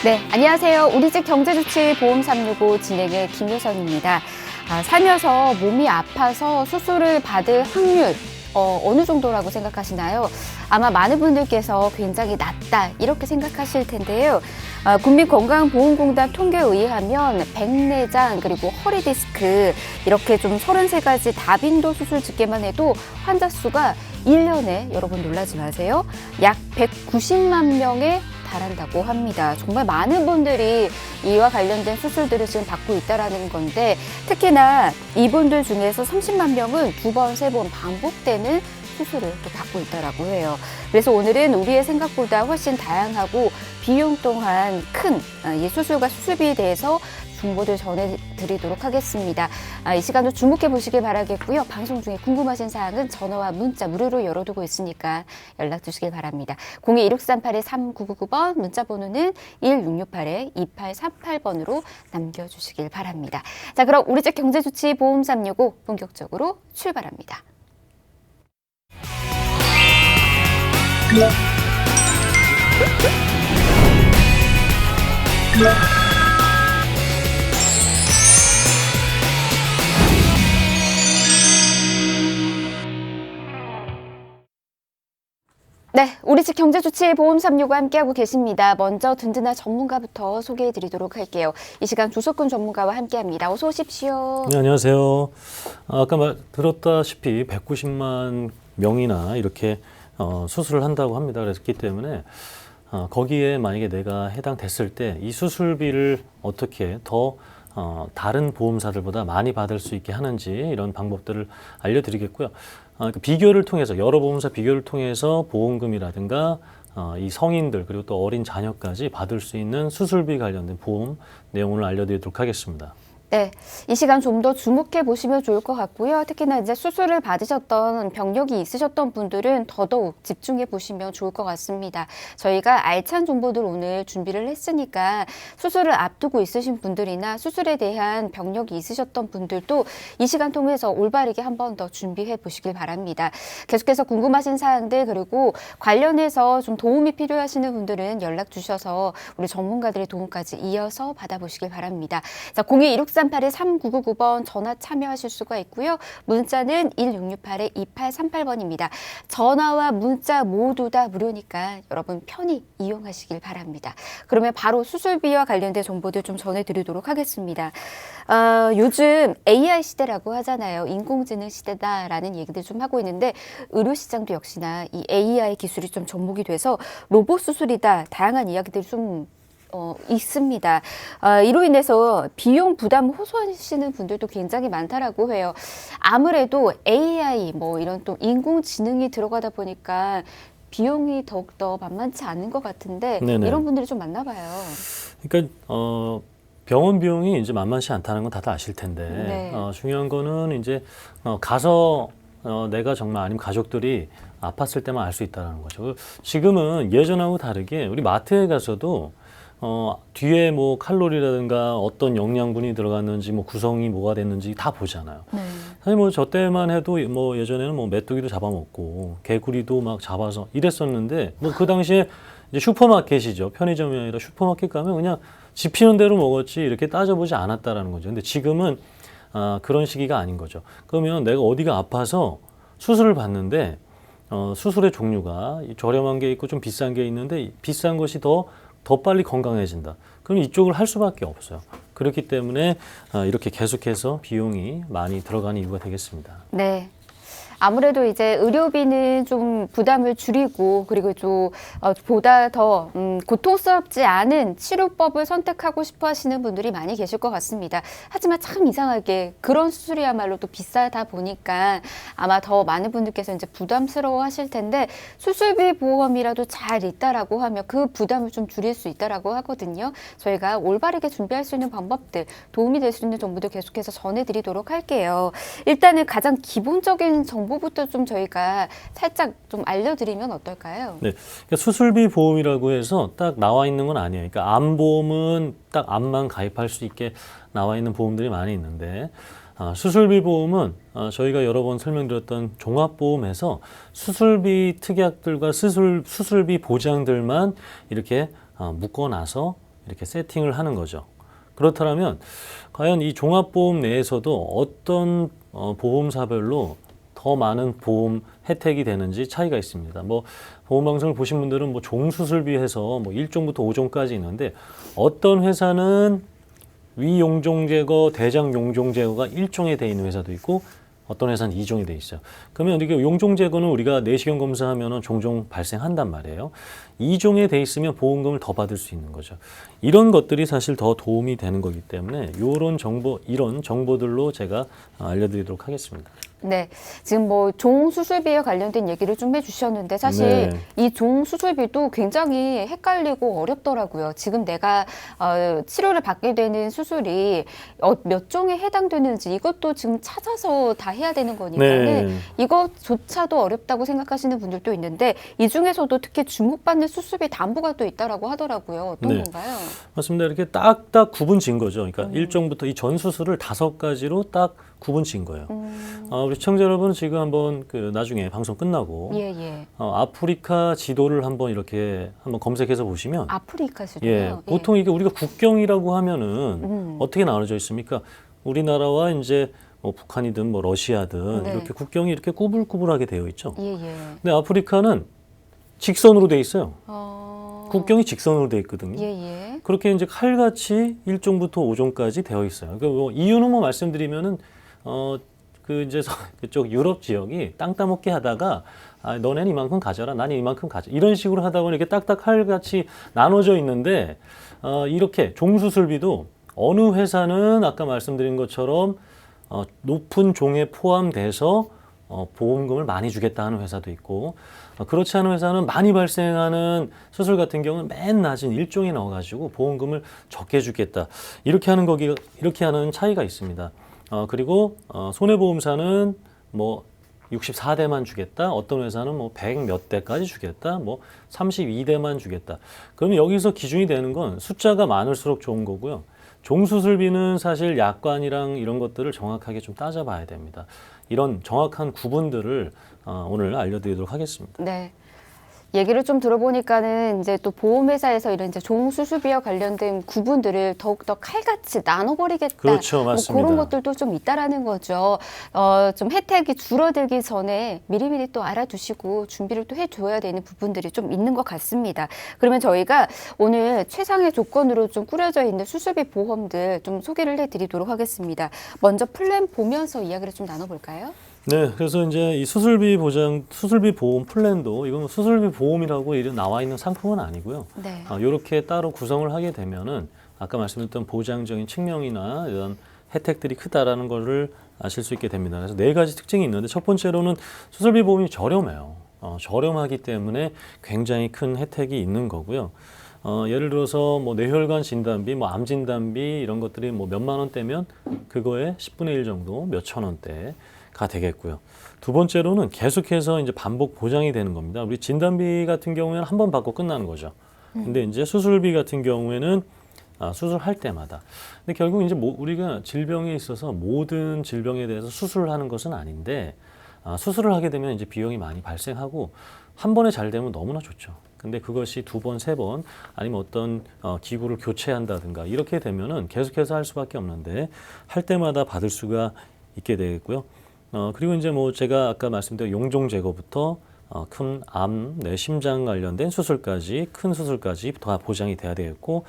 네, 안녕하세요. 우리 집 경제주치 보험 365 진행의 김효선입니다. 살면서 몸이 아파서 수술을 받을 확률 어느 정도라고 생각하시나요? 아마 많은 분들께서 굉장히 낮다 이렇게 생각하실 텐데요. 국민건강보험공단 통계에 의하면 백내장 그리고 허리 디스크 이렇게 좀 33가지 다빈도 수술 짓게만 해도 환자 수가 1년에 여러분 놀라지 마세요. 약 190만 명에 달한다고 합니다. 정말 많은 분들이 이와 관련된 수술들을 지금 받고 있다는 건데 특히나 이분들 중에서 30만 명은 2번, 3번 반복되는 수술을 또 받고 있다고 해요. 그래서 오늘은 우리의 생각보다 훨씬 다양하고 비용 또한 큰 이 수술과 수술비에 대해서 정보들 전해드리도록 하겠습니다. 이 시간도 주목해 보시길 바라겠고요. 방송 중에 궁금하신 사항은 전화와 문자 무료로 열어두고 있으니까 연락 주시길 바랍니다. 02-1638-3999번 문자 번호는 1668-2838번으로 남겨주시길 바랍니다. 자, 그럼 우리 집 경제주치 보험 365 본격적으로 출발합니다. 네, 우리 집 경제주치 보험 365 함께하고 계십니다. 먼저 든든한 전문가부터 소개해드리도록 할게요. 이 시간 조석근 전문가와 함께합니다. 어서 오십시오. 네, 안녕하세요. 아까 들었다시피 190만 명이나 이렇게 수술을 한다고 합니다. 그랬기 때문에 거기에 만약에 내가 해당됐을 때 이 수술비를 어떻게 더 다른 보험사들보다 많이 받을 수 있게 하는지 이런 방법들을 알려드리겠고요. 비교를 통해서 여러 보험사 비교를 통해서 보험금이라든가 이 성인들 그리고 또 어린 자녀까지 받을 수 있는 수술비 관련된 보험 내용을 알려드리도록 하겠습니다. 네, 이 시간 좀 더 주목해 보시면 좋을 것 같고요. 특히나 이제 수술을 받으셨던 병력이 있으셨던 분들은 더더욱 집중해 보시면 좋을 것 같습니다. 저희가 알찬 정보들 오늘 준비를 했으니까 수술을 앞두고 있으신 분들이나 수술에 대한 병력이 있으셨던 분들도 이 시간 통해서 올바르게 한 번 더 준비해 보시길 바랍니다. 계속해서 궁금하신 사항들 그리고 관련해서 좀 도움이 필요하시는 분들은 연락 주셔서 우리 전문가들의 도움까지 이어서 받아보시길 바랍니다. 자, 02-1638-3999번 전화 참여하실 수가 있고요. 문자는 1668-2838번입니다. 전화와 문자 모두 다 무료니까 여러분 편히 이용하시길 바랍니다. 그러면 바로 수술비와 관련된 정보들 좀 전해드리도록 하겠습니다. 요즘 AI 시대라고 하잖아요. 인공지능 시대다라는 얘기들 좀 하고 있는데 의료시장도 역시나 이 AI 기술이 좀 접목이 돼서 로봇 수술이다. 다양한 이야기들이 좀 있습니다. 이로 인해서 비용 부담 호소하시는 분들도 굉장히 많다라고 해요. 아무래도 AI 이런 또 인공지능이 들어가다 보니까 비용이 더욱더 만만치 않은 것 같은데 네네. 이런 분들이 좀 많나 봐요. 그러니까 병원 비용이 이제 만만치 않다는 건 다들 아실 텐데 네. 중요한 거는 이제 가서 내가 정말 아니면 가족들이 아팠을 때만 알 수 있다는 거죠. 지금은 예전하고 다르게 우리 마트에 가서도 뒤에 뭐 칼로리라든가 어떤 영양분이 들어갔는지 뭐 구성이 뭐가 됐는지 다 보잖아요. 네. 사실 뭐 저 때만 해도 뭐 예전에는 뭐 메뚜기도 잡아먹고 개구리도 막 잡아서 이랬었는데 뭐 그 당시에 이제 슈퍼마켓이죠. 편의점이 아니라 슈퍼마켓 가면 그냥 집히는 대로 먹었지 이렇게 따져보지 않았다라는 거죠. 근데 지금은 그런 시기가 아닌 거죠. 그러면 내가 어디가 아파서 수술을 받는데 수술의 종류가 저렴한 게 있고 좀 비싼 게 있는데 비싼 것이 더 빨리 건강해진다. 그럼 이쪽을 할 수밖에 없어요. 그렇기 때문에 이렇게 계속해서 비용이 많이 들어가는 이유가 되겠습니다. 네. 아무래도 이제 의료비는 좀 부담을 줄이고 그리고 좀 보다 더 고통스럽지 않은 치료법을 선택하고 싶어 하시는 분들이 많이 계실 것 같습니다. 하지만 참 이상하게 그런 수술이야말로 또 비싸다 보니까 아마 더 많은 분들께서 이제 부담스러워 하실 텐데 수술비 보험이라도 잘 있다라고 하면 그 부담을 좀 줄일 수 있다라고 하거든요. 저희가 올바르게 준비할 수 있는 방법들, 도움이 될 수 있는 정보들 계속해서 전해드리도록 할게요. 일단은 가장 기본적인 정보부터 좀 저희가 살짝 좀 알려드리면 어떨까요? 네, 그러니까 수술비 보험이라고 해서 딱 나와 있는 건 아니에요. 그러니까 암보험은 딱 암만 가입할 수 있게 나와 있는 보험들이 많이 있는데 수술비 보험은 저희가 여러 번 설명드렸던 종합보험에서 수술비 특약들과 수술비 보장들만 이렇게 묶어놔서 이렇게 세팅을 하는 거죠. 그렇다면 과연 이 종합보험 내에서도 어떤 보험사별로 더 많은 보험 혜택이 되는지 차이가 있습니다. 뭐 보험방송을 보신 분들은 뭐 종수술비해서 뭐 1종부터 5종까지 있는데 어떤 회사는 위용종제거, 대장용종제거가 1종에 돼 있는 회사도 있고 어떤 회사는 2종이 돼 있어요. 그러면 이게 용종제거는 우리가 내시경 검사하면은 종종 발생한단 말이에요. 2종에 돼 있으면 보험금을 더 받을 수 있는 거죠. 이런 것들이 사실 더 도움이 되는 거기 때문에 이런 정보들로 제가 알려드리도록 하겠습니다. 네, 지금 뭐 종수술비에 관련된 얘기를 좀 해주셨는데 사실 네. 이 종수술비도 굉장히 헷갈리고 어렵더라고요. 지금 내가 치료를 받게 되는 수술이 몇 종에 해당되는지 이것도 지금 찾아서 다 해야 되는 거니까는 네. 이것조차도 어렵다고 생각하시는 분들도 있는데 이 중에서도 특히 주목받는 수술비 담보가 또 있다라고 하더라고요. 어떤 네. 건가요? 맞습니다. 이렇게 딱딱 구분 지은 거죠. 그러니까 1종부터 이 전 수술을 5가지로 딱 구분 지은 거예요. 우리 시청자 여러분 지금 한번 나중에 방송 끝나고 예, 예. 아프리카 지도를 한번 검색해서 보시면 아프리카 수도요? 예, 보통 이게 우리가 국경이라고 하면은 어떻게 나눠져 있습니까? 우리나라와 이제 뭐 북한이든 뭐 러시아든 네. 이렇게 국경이 이렇게 꾸불꾸불하게 되어 있죠. 예, 예. 근데 아프리카는 직선으로 돼 있어요. 어... 국경이 직선으로 돼 있거든요. 예, 예. 그렇게 이제 칼같이 1종부터 5종까지 되어 있어요. 그러니까 뭐 이유는 뭐 말씀드리면은 이제 그쪽 유럽 지역이 땅 따먹게 하다가 너네는 이만큼 가져라, 나는 이만큼 가져. 이런 식으로 하다 보니 이렇게 딱딱 칼같이 나눠져 있는데 이렇게 종수술비도 어느 회사는 아까 말씀드린 것처럼 높은 종에 포함돼서 보험금을 많이 주겠다 하는 회사도 있고 그렇지 않은 회사는 많이 발생하는 수술 같은 경우는 맨 낮은 1종에 넣어가지고 보험금을 적게 주겠다 이렇게 하는 차이가 있습니다. 그리고 손해보험사는 뭐 64대만 주겠다. 어떤 회사는 뭐 100 몇 대까지 주겠다. 뭐 32대만 주겠다. 그러면 여기서 기준이 되는 건 숫자가 많을수록 좋은 거고요. 종수술비는 사실 약관이랑 이런 것들을 정확하게 좀 따져봐야 됩니다. 이런 정확한 구분들을 오늘 알려드리도록 하겠습니다. 네. 얘기를 좀 들어보니까는 이제 또 보험회사에서 이런 이제 종수술비와 관련된 구분들을 더욱더 칼같이 나눠버리겠다. 그렇죠, 맞습니다. 뭐 그런 것들도 좀 있다라는 거죠. 좀 혜택이 줄어들기 전에 미리미리 또 알아두시고 준비를 또 해줘야 되는 부분들이 좀 있는 것 같습니다. 그러면 저희가 오늘 최상의 조건으로 좀 꾸려져 있는 수술비 보험들 좀 소개를 해드리도록 하겠습니다. 먼저 플랜 보면서 이야기를 좀 나눠볼까요? 네, 그래서 이제 이 수술비 보험 플랜도 이건 수술비 보험이라고 나와 있는 상품은 아니고요. 네. 이렇게 따로 구성을 하게 되면은 아까 말씀드렸던 보장적인 측면이나 이런 혜택들이 크다라는 것을 아실 수 있게 됩니다. 그래서 4가지 특징이 있는데 첫 번째로는 수술비 보험이 저렴해요. 저렴하기 때문에 굉장히 큰 혜택이 있는 거고요. 예를 들어서 뭐 뇌혈관 진단비, 뭐 암 진단비 이런 것들이 뭐 몇만 원대면 그거의 10분의 1 정도 몇천 원대가 되겠고요. 두 번째로는 계속해서 이제 반복 보장이 되는 겁니다. 우리 진단비 같은 경우에는 한 번 받고 끝나는 거죠. 근데 이제 수술비 같은 경우에는 수술할 때마다. 근데 결국 이제 우리가 질병에 있어서 모든 질병에 대해서 수술을 하는 것은 아닌데 수술을 하게 되면 이제 비용이 많이 발생하고 한 번에 잘 되면 너무나 좋죠. 근데 그것이 2번, 3번 아니면 어떤 기구를 교체한다든가 이렇게 되면은 계속해서 할 수밖에 없는데 할 때마다 받을 수가 있게 되겠고요. 그리고 이제 뭐 제가 아까 말씀드린 용종 제거부터 큰 암, 심장 관련된 수술까지 큰 수술까지 다 보장이 돼야 되겠고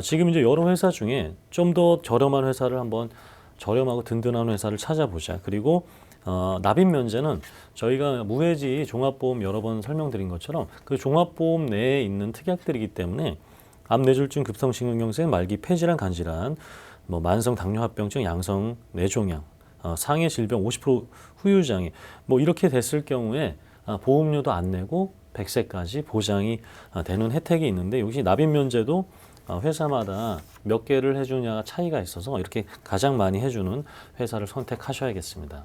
지금 이제 여러 회사 중에 좀 더 저렴한 회사를 한번 저렴하고 든든한 회사를 찾아보자. 그리고 납입 면제는 저희가 무해지 종합보험 여러 번 설명드린 것처럼 그 종합보험 내에 있는 특약들이기 때문에 암 뇌졸중 급성심근경색 말기 폐질환 간질환 뭐 만성 당뇨합병증 양성 뇌종양 상해 질병 50% 후유장애 뭐 이렇게 됐을 경우에 보험료도 안 내고 100세까지 보장이 되는 혜택이 있는데 역시 납입 면제도 회사마다 몇 개를 해주냐가 차이가 있어서 이렇게 가장 많이 해주는 회사를 선택하셔야겠습니다.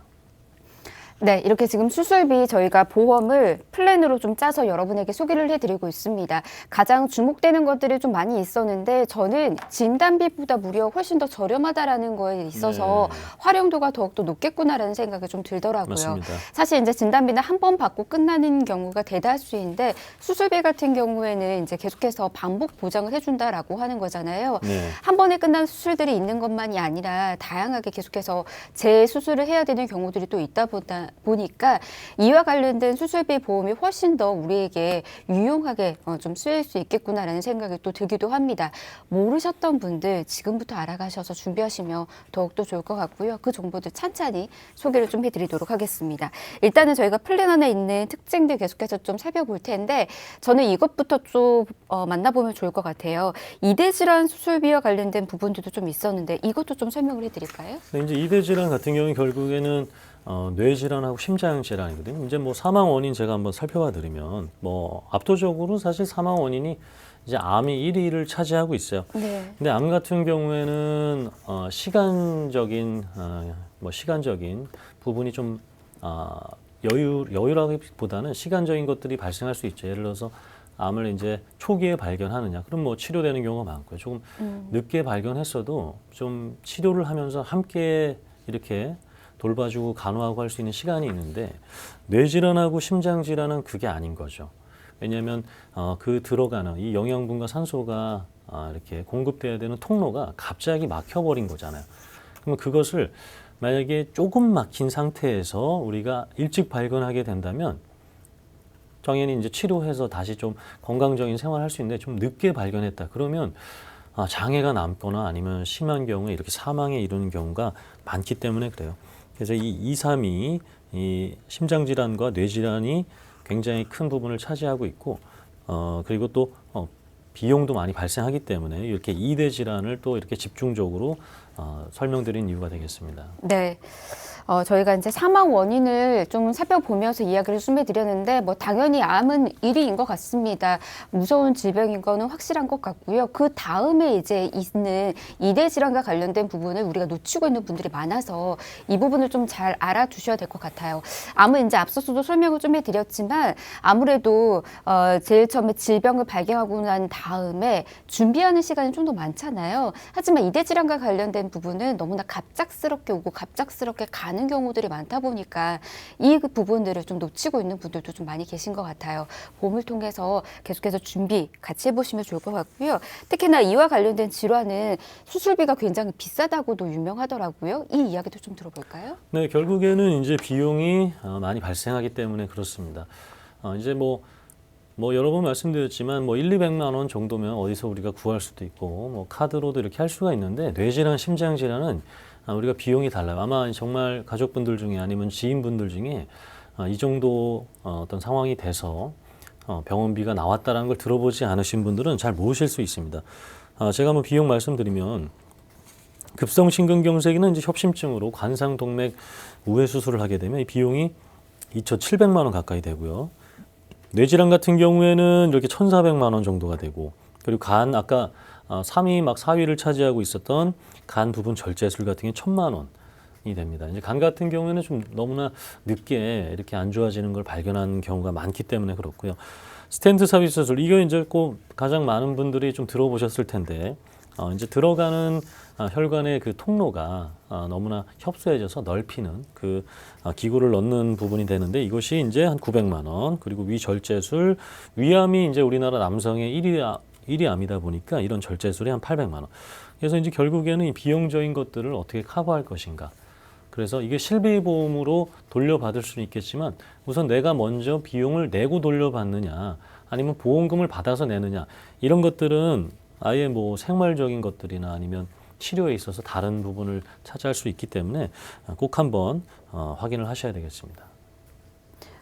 네, 이렇게 지금 수술비 저희가 보험을 플랜으로 좀 짜서 여러분에게 소개를 해드리고 있습니다. 가장 주목되는 것들이 좀 많이 있었는데 저는 진단비보다 무려 훨씬 더 저렴하다라는 거에 있어서 네. 활용도가 더욱더 높겠구나라는 생각이 좀 들더라고요. 맞습니다. 사실 이제 진단비는 한 번 받고 끝나는 경우가 대다수인데 수술비 같은 경우에는 이제 계속해서 반복 보장을 해준다라고 하는 거잖아요. 네. 한 번에 끝난 수술들이 있는 것만이 아니라 다양하게 계속해서 재수술을 해야 되는 경우들이 또 있다 보니까 이와 관련된 수술비 보험이 훨씬 더 우리에게 유용하게 좀 쓰일 수 있겠구나라는 생각이 또 들기도 합니다. 모르셨던 분들 지금부터 알아가셔서 준비하시면 더욱더 좋을 것 같고요. 그 정보들 찬찬히 소개를 좀 해드리도록 하겠습니다. 일단은 저희가 플랜 안에 있는 특징들 계속해서 좀 살펴볼 텐데 저는 이것부터 좀 만나보면 좋을 것 같아요. 이대 질환 수술비와 관련된 부분들도 좀 있었는데 이것도 좀 설명을 해드릴까요? 이제 이대 질환 같은 경우는 결국에는 뇌질환하고 심장질환이거든요. 이제 뭐 사망 원인 제가 한번 살펴봐 드리면 뭐 압도적으로 사실 사망 원인이 이제 암이 1위를 차지하고 있어요. 네. 근데 암 같은 경우에는 시간적인 시간적인 부분이 좀 여유라기보다는 시간적인 것들이 발생할 수 있죠. 예를 들어서 암을 이제 초기에 발견하느냐, 그럼 뭐 치료되는 경우가 많고요. 조금 늦게 발견했어도 좀 치료를 하면서 함께 이렇게 돌봐주고 간호하고 할 수 있는 시간이 있는데 뇌질환하고 심장질환은 그게 아닌 거죠. 왜냐하면 그 들어가는 이 영양분과 산소가 이렇게 공급돼야 되는 통로가 갑자기 막혀버린 거잖아요. 그러면 그것을 만약에 조금 막힌 상태에서 우리가 일찍 발견하게 된다면 당연히 이제 치료해서 다시 좀 건강적인 생활을 할 수 있는데 좀 늦게 발견했다. 그러면 장애가 남거나 아니면 심한 경우에 이렇게 사망에 이르는 경우가 많기 때문에 그래요. 그래서 이 2, 3이 이 심장질환과 뇌질환이 굉장히 큰 부분을 차지하고 있고 그리고 또 비용도 많이 발생하기 때문에 이렇게 2대 질환을 또 이렇게 집중적으로 설명드린 이유가 되겠습니다. 네. 저희가 이제 사망 원인을 좀 살펴보면서 이야기를 준비드렸는데 뭐 당연히 암은 1위인 것 같습니다. 무서운 질병인 거는 확실한 것 같고요. 그 다음에 이제 있는 이대 질환과 관련된 부분을 우리가 놓치고 있는 분들이 많아서 이 부분을 좀 잘 알아두셔야 될 것 같아요. 암은 이제 앞서서도 설명을 좀 해드렸지만 아무래도 제일 처음에 질병을 발견하고 난 다음에 준비하는 시간이 좀 더 많잖아요. 하지만 이대 질환과 관련된 부분은 너무나 갑작스럽게 오고 갑작스럽게 가는 경우들이 많다 보니까 이 부분들을 좀 놓치고 있는 분들도 좀 많이 계신 것 같아요. 보험을 통해서 계속해서 준비 같이 해보시면 좋을 것 같고요. 특히나 이와 관련된 질환은 수술비가 굉장히 비싸다고도 유명하더라고요. 이 이야기도 좀 들어볼까요? 네, 결국에는 이제 비용이 많이 발생하기 때문에 그렇습니다. 이제 뭐 여러 번 말씀드렸지만 뭐 1, 200만 원 정도면 어디서 우리가 구할 수도 있고 뭐 카드로도 이렇게 할 수가 있는데 뇌질환, 심장질환은 우리가 비용이 달라요. 아마 정말 가족분들 중에 아니면 지인분들 중에 이 정도 어떤 상황이 돼서 병원비가 나왔다는 걸 들어보지 않으신 분들은 잘 모르실 수 있습니다. 제가 한번 비용 말씀드리면 급성심근경색이는 이제 협심증으로 관상동맥 우회 수술을 하게 되면 이 비용이 2,700만 원 가까이 되고요. 뇌질환 같은 경우에는 이렇게 1,400만 원 정도가 되고 그리고 간 아까 3위 막 4위를 차지하고 있었던 간 부분 절제술 같은 게 1,000만 원이 됩니다. 이제 간 같은 경우에는 좀 너무나 늦게 이렇게 안 좋아지는 걸 발견하는 경우가 많기 때문에 그렇고요. 스텐트 삽입 수술 이거 이제 꼭 가장 많은 분들이 좀 들어보셨을 텐데 이제 들어가는 혈관의 그 통로가 너무나 협소해져서 넓히는 그 기구를 넣는 부분이 되는데 이것이 이제 한 900만 원 그리고 위절제술 위암이 이제 우리나라 남성의 1위 암이다 보니까 이런 절제술이 한 800만 원. 그래서 이제 결국에는 이 비용적인 것들을 어떻게 커버할 것인가. 그래서 이게 실비보험으로 돌려받을 수는 있겠지만 우선 내가 먼저 비용을 내고 돌려받느냐 아니면 보험금을 받아서 내느냐 이런 것들은 아예 뭐 생활적인 것들이나 아니면 치료에 있어서 다른 부분을 차지할 수 있기 때문에 꼭 한번 확인을 하셔야 되겠습니다.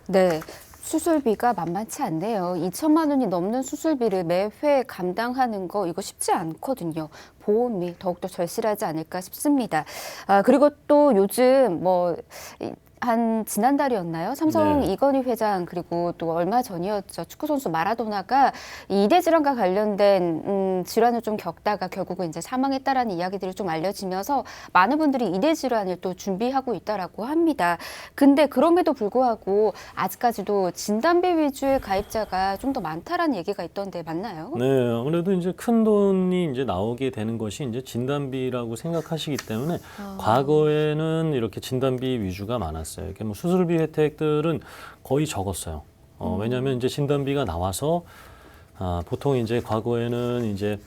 네. 수술비가 만만치 않네요. 2천만 원이 넘는 수술비를 매회 감당하는 거 이거 쉽지 않거든요. 보험이 더욱더 절실하지 않을까 싶습니다. 그리고 또 요즘 뭐 한 지난달이었나요? 삼성 네. 이건희 회장 그리고 또 얼마 전이었죠. 축구 선수 마라도나가 이 이대 질환과 관련된 질환을 좀 겪다가 결국은 이제 사망했다라는 이야기들이 좀 알려지면서 많은 분들이 이대 질환을 또 준비하고 있다라고 합니다. 근데 그럼에도 불구하고 아직까지도 진단비 위주의 가입자가 좀 더 많다라는 얘기가 있던데 맞나요? 네, 아무래도 이제 큰 돈이 이제 나오게 되는 것이 이제 진단비라고 생각하시기 때문에 과거에는 이렇게 진단비 위주가 많았어요. 이렇게 뭐 수술비 혜택들은 거의 적었어요. 왜냐하면 이제 진단비가 나와서 보통 이제 과거에는 이제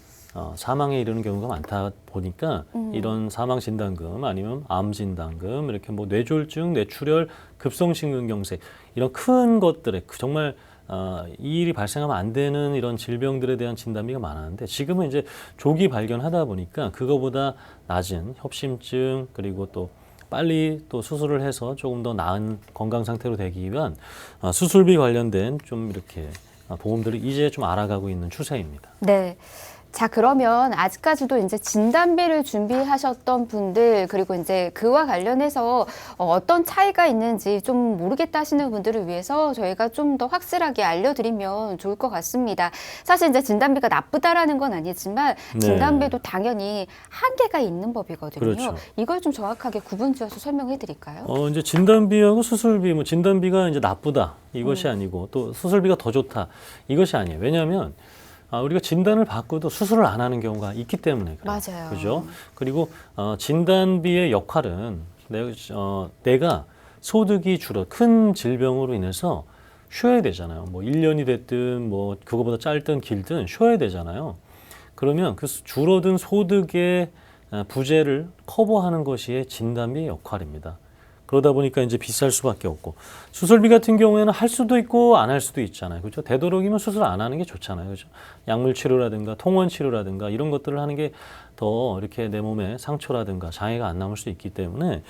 사망에 이르는 경우가 많다 보니까 이런 사망 진단금 아니면 암 진단금 이렇게 뭐 뇌졸중, 뇌출혈, 급성심근경색 이런 큰 것들에 정말 이 일이 발생하면 안 되는 이런 질병들에 대한 진단비가 많았는데 지금은 이제 조기 발견하다 보니까 그거보다 낮은 협심증 그리고 또 빨리 또 수술을 해서 조금 더 나은 건강 상태로 되기 위한 수술비 관련된 좀 이렇게 보험들이 이제 좀 알아가고 있는 추세입니다. 네. 자, 그러면 아직까지도 이제 진단비를 준비하셨던 분들, 그리고 이제 그와 관련해서 어떤 차이가 있는지 좀 모르겠다 하시는 분들을 위해서 저희가 좀 더 확실하게 알려드리면 좋을 것 같습니다. 사실 이제 진단비가 나쁘다라는 건 아니지만 네. 진단비도 당연히 한계가 있는 법이거든요. 그렇죠. 이걸 좀 정확하게 구분 지어서 설명해 드릴까요? 이제 진단비하고 수술비, 뭐 진단비가 이제 나쁘다 이것이 아니고 또 수술비가 더 좋다 이것이 아니에요. 왜냐하면 우리가 진단을 받고도 수술을 안 하는 경우가 있기 때문에 그래요. 맞아요. 그죠? 그리고 진단비의 역할은 내가 소득이 줄어 큰 질병으로 인해서 쉬어야 되잖아요. 뭐 1년이 됐든 뭐 그거보다 짧든 길든 쉬어야 되잖아요. 그러면 그 줄어든 소득의 부재를 커버하는 것이 진단비의 역할입니다. 그러다 보니까 이제 비쌀 수밖에 없고 수술비 같은 경우에는 할 수도 있고 안 할 수도 있잖아요. 그렇죠? 되도록이면 수술 안 하는 게 좋잖아요. 그렇죠? 약물 치료라든가 통원 치료라든가 이런 것들을 하는 게 더 이렇게 내 몸에 상처라든가 장애가 안 남을 수 있기 때문에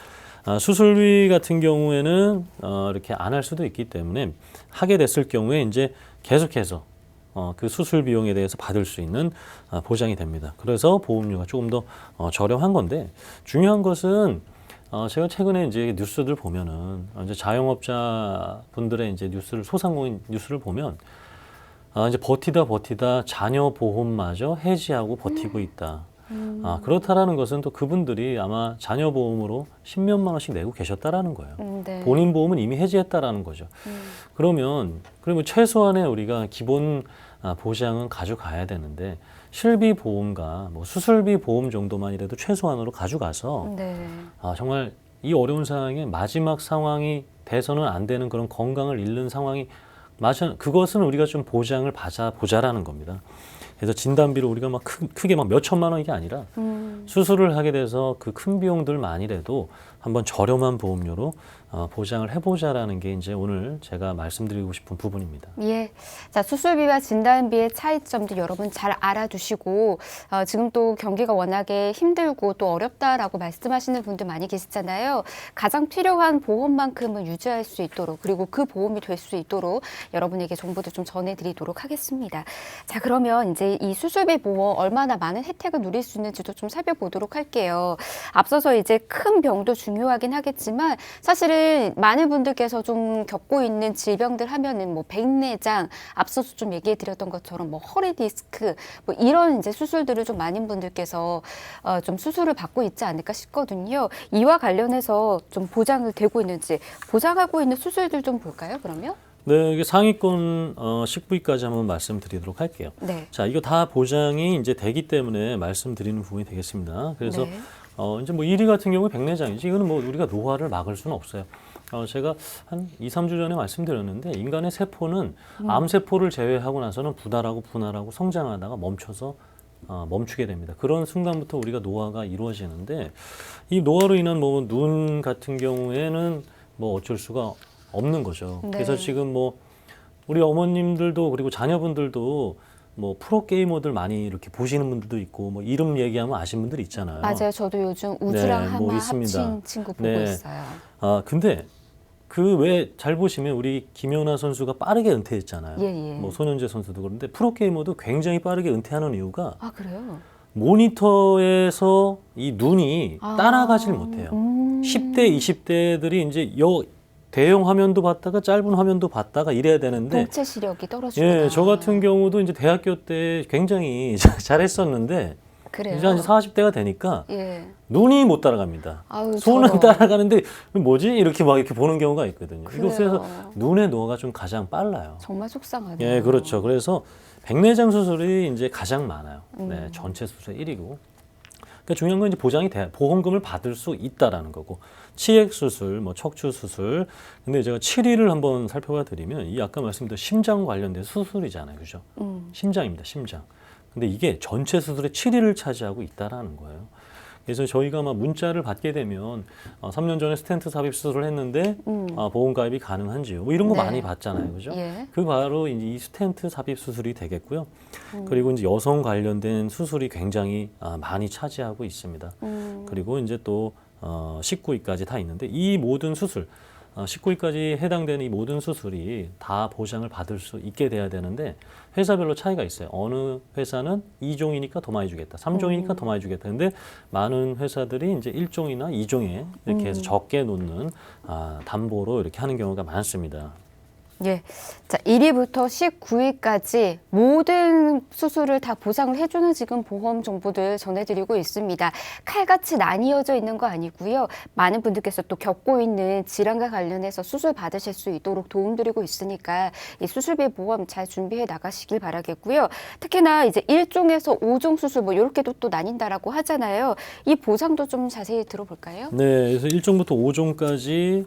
수술비 같은 경우에는 이렇게 안 할 수도 있기 때문에 하게 됐을 경우에 이제 계속해서 그 수술 비용에 대해서 받을 수 있는 보장이 됩니다. 그래서 보험료가 조금 더 저렴한 건데 중요한 것은 제가 최근에 이제 뉴스들 보면은 이제 자영업자 분들의 이제 뉴스를 소상공인 뉴스를 보면 이제 버티다 자녀 보험마저 해지하고 버티고 있다. 그렇다라는 것은 또 그분들이 아마 자녀 보험으로 10몇만 원씩 내고 계셨다라는 거예요. 네. 본인 보험은 이미 해지했다라는 거죠. 그러면 최소한의 우리가 기본 보장은 가져가야 되는데 실비 보험과 뭐 수술비 보험 정도만이라도 최소한으로 가져가서 네. 정말 이 어려운 상황에 마지막 상황이 돼서는 안 되는 그런 건강을 잃는 상황이 그것은 우리가 좀 보장을 보자라는 겁니다. 그래서 진단비로 우리가 막 크게 막 몇 천만 원 이게 아니라 수술을 하게 돼서 그 큰 비용들만이라도 한번 저렴한 보험료로 보장을 해보자라는 게 이제 오늘 제가 말씀드리고 싶은 부분입니다. 예. 자, 수술비와 진단비의 차이점도 여러분 잘 알아두시고, 지금 또 경기가 워낙에 힘들고 또 어렵다라고 말씀하시는 분들 많이 계시잖아요. 가장 필요한 보험만큼은 유지할 수 있도록, 그리고 그 보험이 될 수 있도록 여러분에게 정보도 좀 전해드리도록 하겠습니다. 자, 그러면 이제 이 수술비 보험 얼마나 많은 혜택을 누릴 수 있는지도 좀 살펴보도록 할게요. 앞서서 이제 큰 병도 중요하긴 하겠지만, 사실은 많은 분들께서 좀 겪고 있는 질병들 하면은 뭐 백내장, 앞서서 좀 얘기해 드렸던 것처럼 뭐 허리 디스크, 뭐 이런 이제 수술들을 좀 많은 분들께서 좀 수술을 받고 있지 않을까 싶거든요. 이와 관련해서 좀 보장을 되고 있는지, 보장하고 있는 수술들 좀 볼까요, 그러면? 네, 이게 상위권 식부위까지 한번 말씀드리도록 할게요. 네. 자, 이거 다 보장이 이제 되기 때문에 말씀드리는 부분이 되겠습니다. 그래서 네. 이제 뭐 1위 같은 경우에 백내장이지. 이거는 뭐 우리가 노화를 막을 수는 없어요. 제가 한 2, 3주 전에 말씀드렸는데 인간의 세포는 암세포를 제외하고 나서는 분할하고 성장하다가 멈춰서 멈추게 됩니다. 그런 순간부터 우리가 노화가 이루어지는데 이 노화로 인한 뭐 눈 같은 경우에는 뭐 어쩔 수가 없는 거죠. 네. 그래서 지금 뭐 우리 어머님들도 그리고 자녀분들도 뭐 프로게이머들 많이 이렇게 보시는 분들도 있고 뭐 이름 얘기하면 아시는 분들이 있잖아요. 맞아요. 저도 요즘 우주랑 네, 하마 뭐 있습니다. 합친 친구 보고 네. 있어요. 근데 그 외에 잘 보시면 우리 김연아 선수가 빠르게 은퇴했잖아요. 예. 뭐 손현재 선수도 그런데 프로게이머도 굉장히 빠르게 은퇴하는 이유가 아, 그래요? 모니터에서 이 눈이 따라가질 못해요. 10대, 20대들이 이제 대형 화면도 봤다가 짧은 화면도 봤다가 이래야 되는데 동체 시력이 떨어지구나. 예, 저 같은 경우도 이제 대학교 때 굉장히 잘했었는데 그래요. 이제 한 40대가 되니까 예. 눈이 못 따라갑니다. 아유, 손은 저런. 따라가는데 뭐지? 이렇게 막 이렇게 보는 경우가 있거든요. 그래요. 이것에서 눈의 노화가 좀 가장 빨라요. 정말 속상하네요. 예, 그렇죠. 그래서 백내장 수술이 이제 가장 많아요. 네, 전체 수술의 1위고. 그러니까 중요한 건 이제 보험금을 받을 수 있다라는 거고. 치액 수술, 뭐 척추 수술. 근데 제가 7위를 한번 살펴봐 드리면 이 아까 말씀드린 심장 관련된 수술이잖아요. 그죠? 심장입니다. 심장. 근데 이게 전체 수술의 7위를 차지하고 있다라는 거예요. 그래서 저희가 막 문자를 받게 되면 3년 전에 스텐트 삽입 수술을 했는데 보험 가입이 가능한지요. 뭐 이런 거 네. 많이 받잖아요. 그죠? 예. 그 바로 이제 이 스텐트 삽입 수술이 되겠고요. 그리고 이제 여성 관련된 수술이 굉장히 많이 차지하고 있습니다. 그리고 이제 또 19위까지 다 있는데 이 모든 수술 19위까지 해당되는 이 모든 수술이 다 보장을 받을 수 있게 돼야 되는데 회사별로 차이가 있어요. 어느 회사는 2종이니까 더 많이 주겠다. 3종이니까 더 많이 주겠다. 근데 많은 회사들이 이제 1종이나 2종에 이렇게 해서 적게 놓는 담보로 이렇게 하는 경우가 많습니다. 예. 자, 1위부터 19위까지 모든 수술을 다 보장을 해주는 지금 보험 정보들 전해드리고 있습니다. 칼같이 나뉘어져 있는 거 아니고요. 많은 분들께서 또 겪고 있는 질환과 관련해서 수술 받으실 수 있도록 도움드리고 있으니까 이 수술비 보험 잘 준비해 나가시길 바라겠고요. 특히나 이제 1종에서 5종 수술 뭐 이렇게도 또 나뉜다라고 하잖아요. 이 보장도 좀 자세히 들어볼까요? 네, 그래서 1종부터 5종까지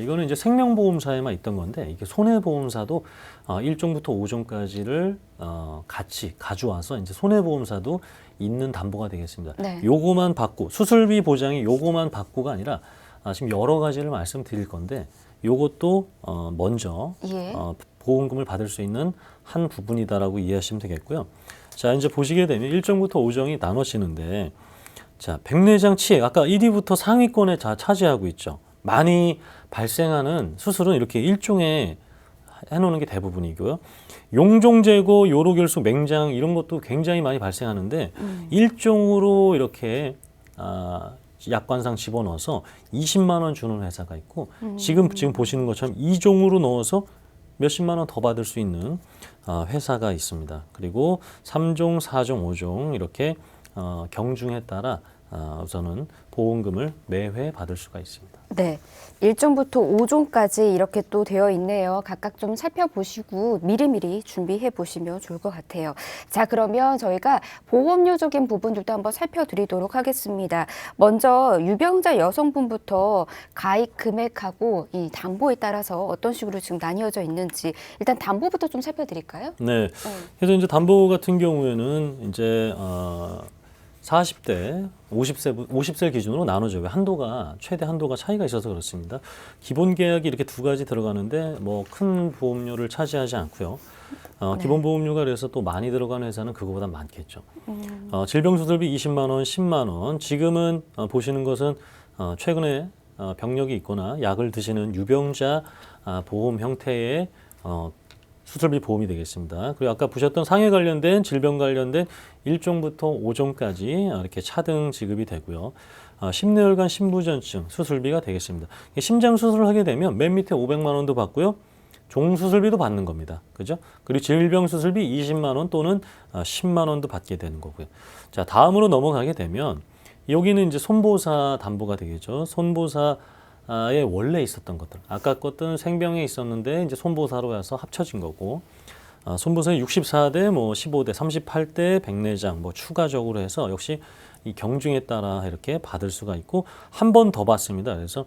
이거는 이제 생명보험사에만 있던 건데 이게 손해보험사도 1종부터 5종까지를 같이 가져와서 이제 손해보험사도 있는 담보가 되겠습니다. 네. 요거만 받고 수술비 보장이 요거만 받고가 아니라 지금 여러 가지를 말씀드릴 건데 요것도 먼저 예. 보험금을 받을 수 있는 한 부분이다라고 이해하시면 되겠고요. 자, 이제 보시게 되면 1종부터 5종이 나눠지는데 자, 백내장 치액 아까 1위부터 상위권에 다 차지하고 있죠. 많이 발생하는 수술은 이렇게 1종에 해놓는 게 대부분이고요. 용종 제거, 요로결속, 맹장 이런 것도 굉장히 많이 발생하는데 1종으로 이렇게 약관상 집어넣어서 20만 원 주는 회사가 있고 지금 보시는 것처럼 2종으로 넣어서 몇십만 원 더 받을 수 있는 회사가 있습니다. 그리고 3종, 4종, 5종 이렇게 경중에 따라 우선은 보험금을 매회 받을 수가 있습니다. 네. 1종부터 5종까지 이렇게 또 되어 있네요. 각각 좀 살펴보시고 미리미리 준비해 보시면 좋을 것 같아요. 자, 그러면 저희가 보험료적인 부분들도 한번 살펴드리도록 하겠습니다. 먼저 유병자 여성분부터 가입 금액하고 이 담보에 따라서 어떤 식으로 지금 나뉘어져 있는지 일단 담보부터 좀 살펴드릴까요? 네. 그래서 이제 담보 같은 경우에는 이제 40대, 50세 기준으로 나눠져요. 최대 한도가 차이가 있어서 그렇습니다. 기본 계약이 이렇게 두 가지 들어가는데 뭐 큰 보험료를 차지하지 않고요. 기본 보험료가 그래서 또 많이 들어가는 회사는 그거보다 많겠죠. 질병수술비 20만 원, 10만 원. 지금은 보시는 것은 최근에 병력이 있거나 약을 드시는 유병자 보험 형태의 수술비 보험이 되겠습니다. 그리고 아까 보셨던 상해 관련된 질병 관련된 1종부터 5종까지 이렇게 차등 지급이 되고요. 심뇌혈관 심부전증 수술비가 되겠습니다. 심장 수술을 하게 되면 맨 밑에 500만 원도 받고요. 종 수술비도 받는 겁니다. 그죠? 그리고 질병 수술비 20만 원 또는 10만 원도 받게 되는 거고요. 자, 다음으로 넘어가게 되면 여기는 이제 손보사 담보가 되겠죠. 손보사에 원래 있었던 것들. 아까 것들은 생병에 있었는데 이제 손보사로 해서 합쳐진 거고. 손보사에 64대, 뭐 15대, 38대 백내장 뭐 추가적으로 해서 역시 이 경중에 따라 이렇게 받을 수가 있고 한 번 더 받습니다. 그래서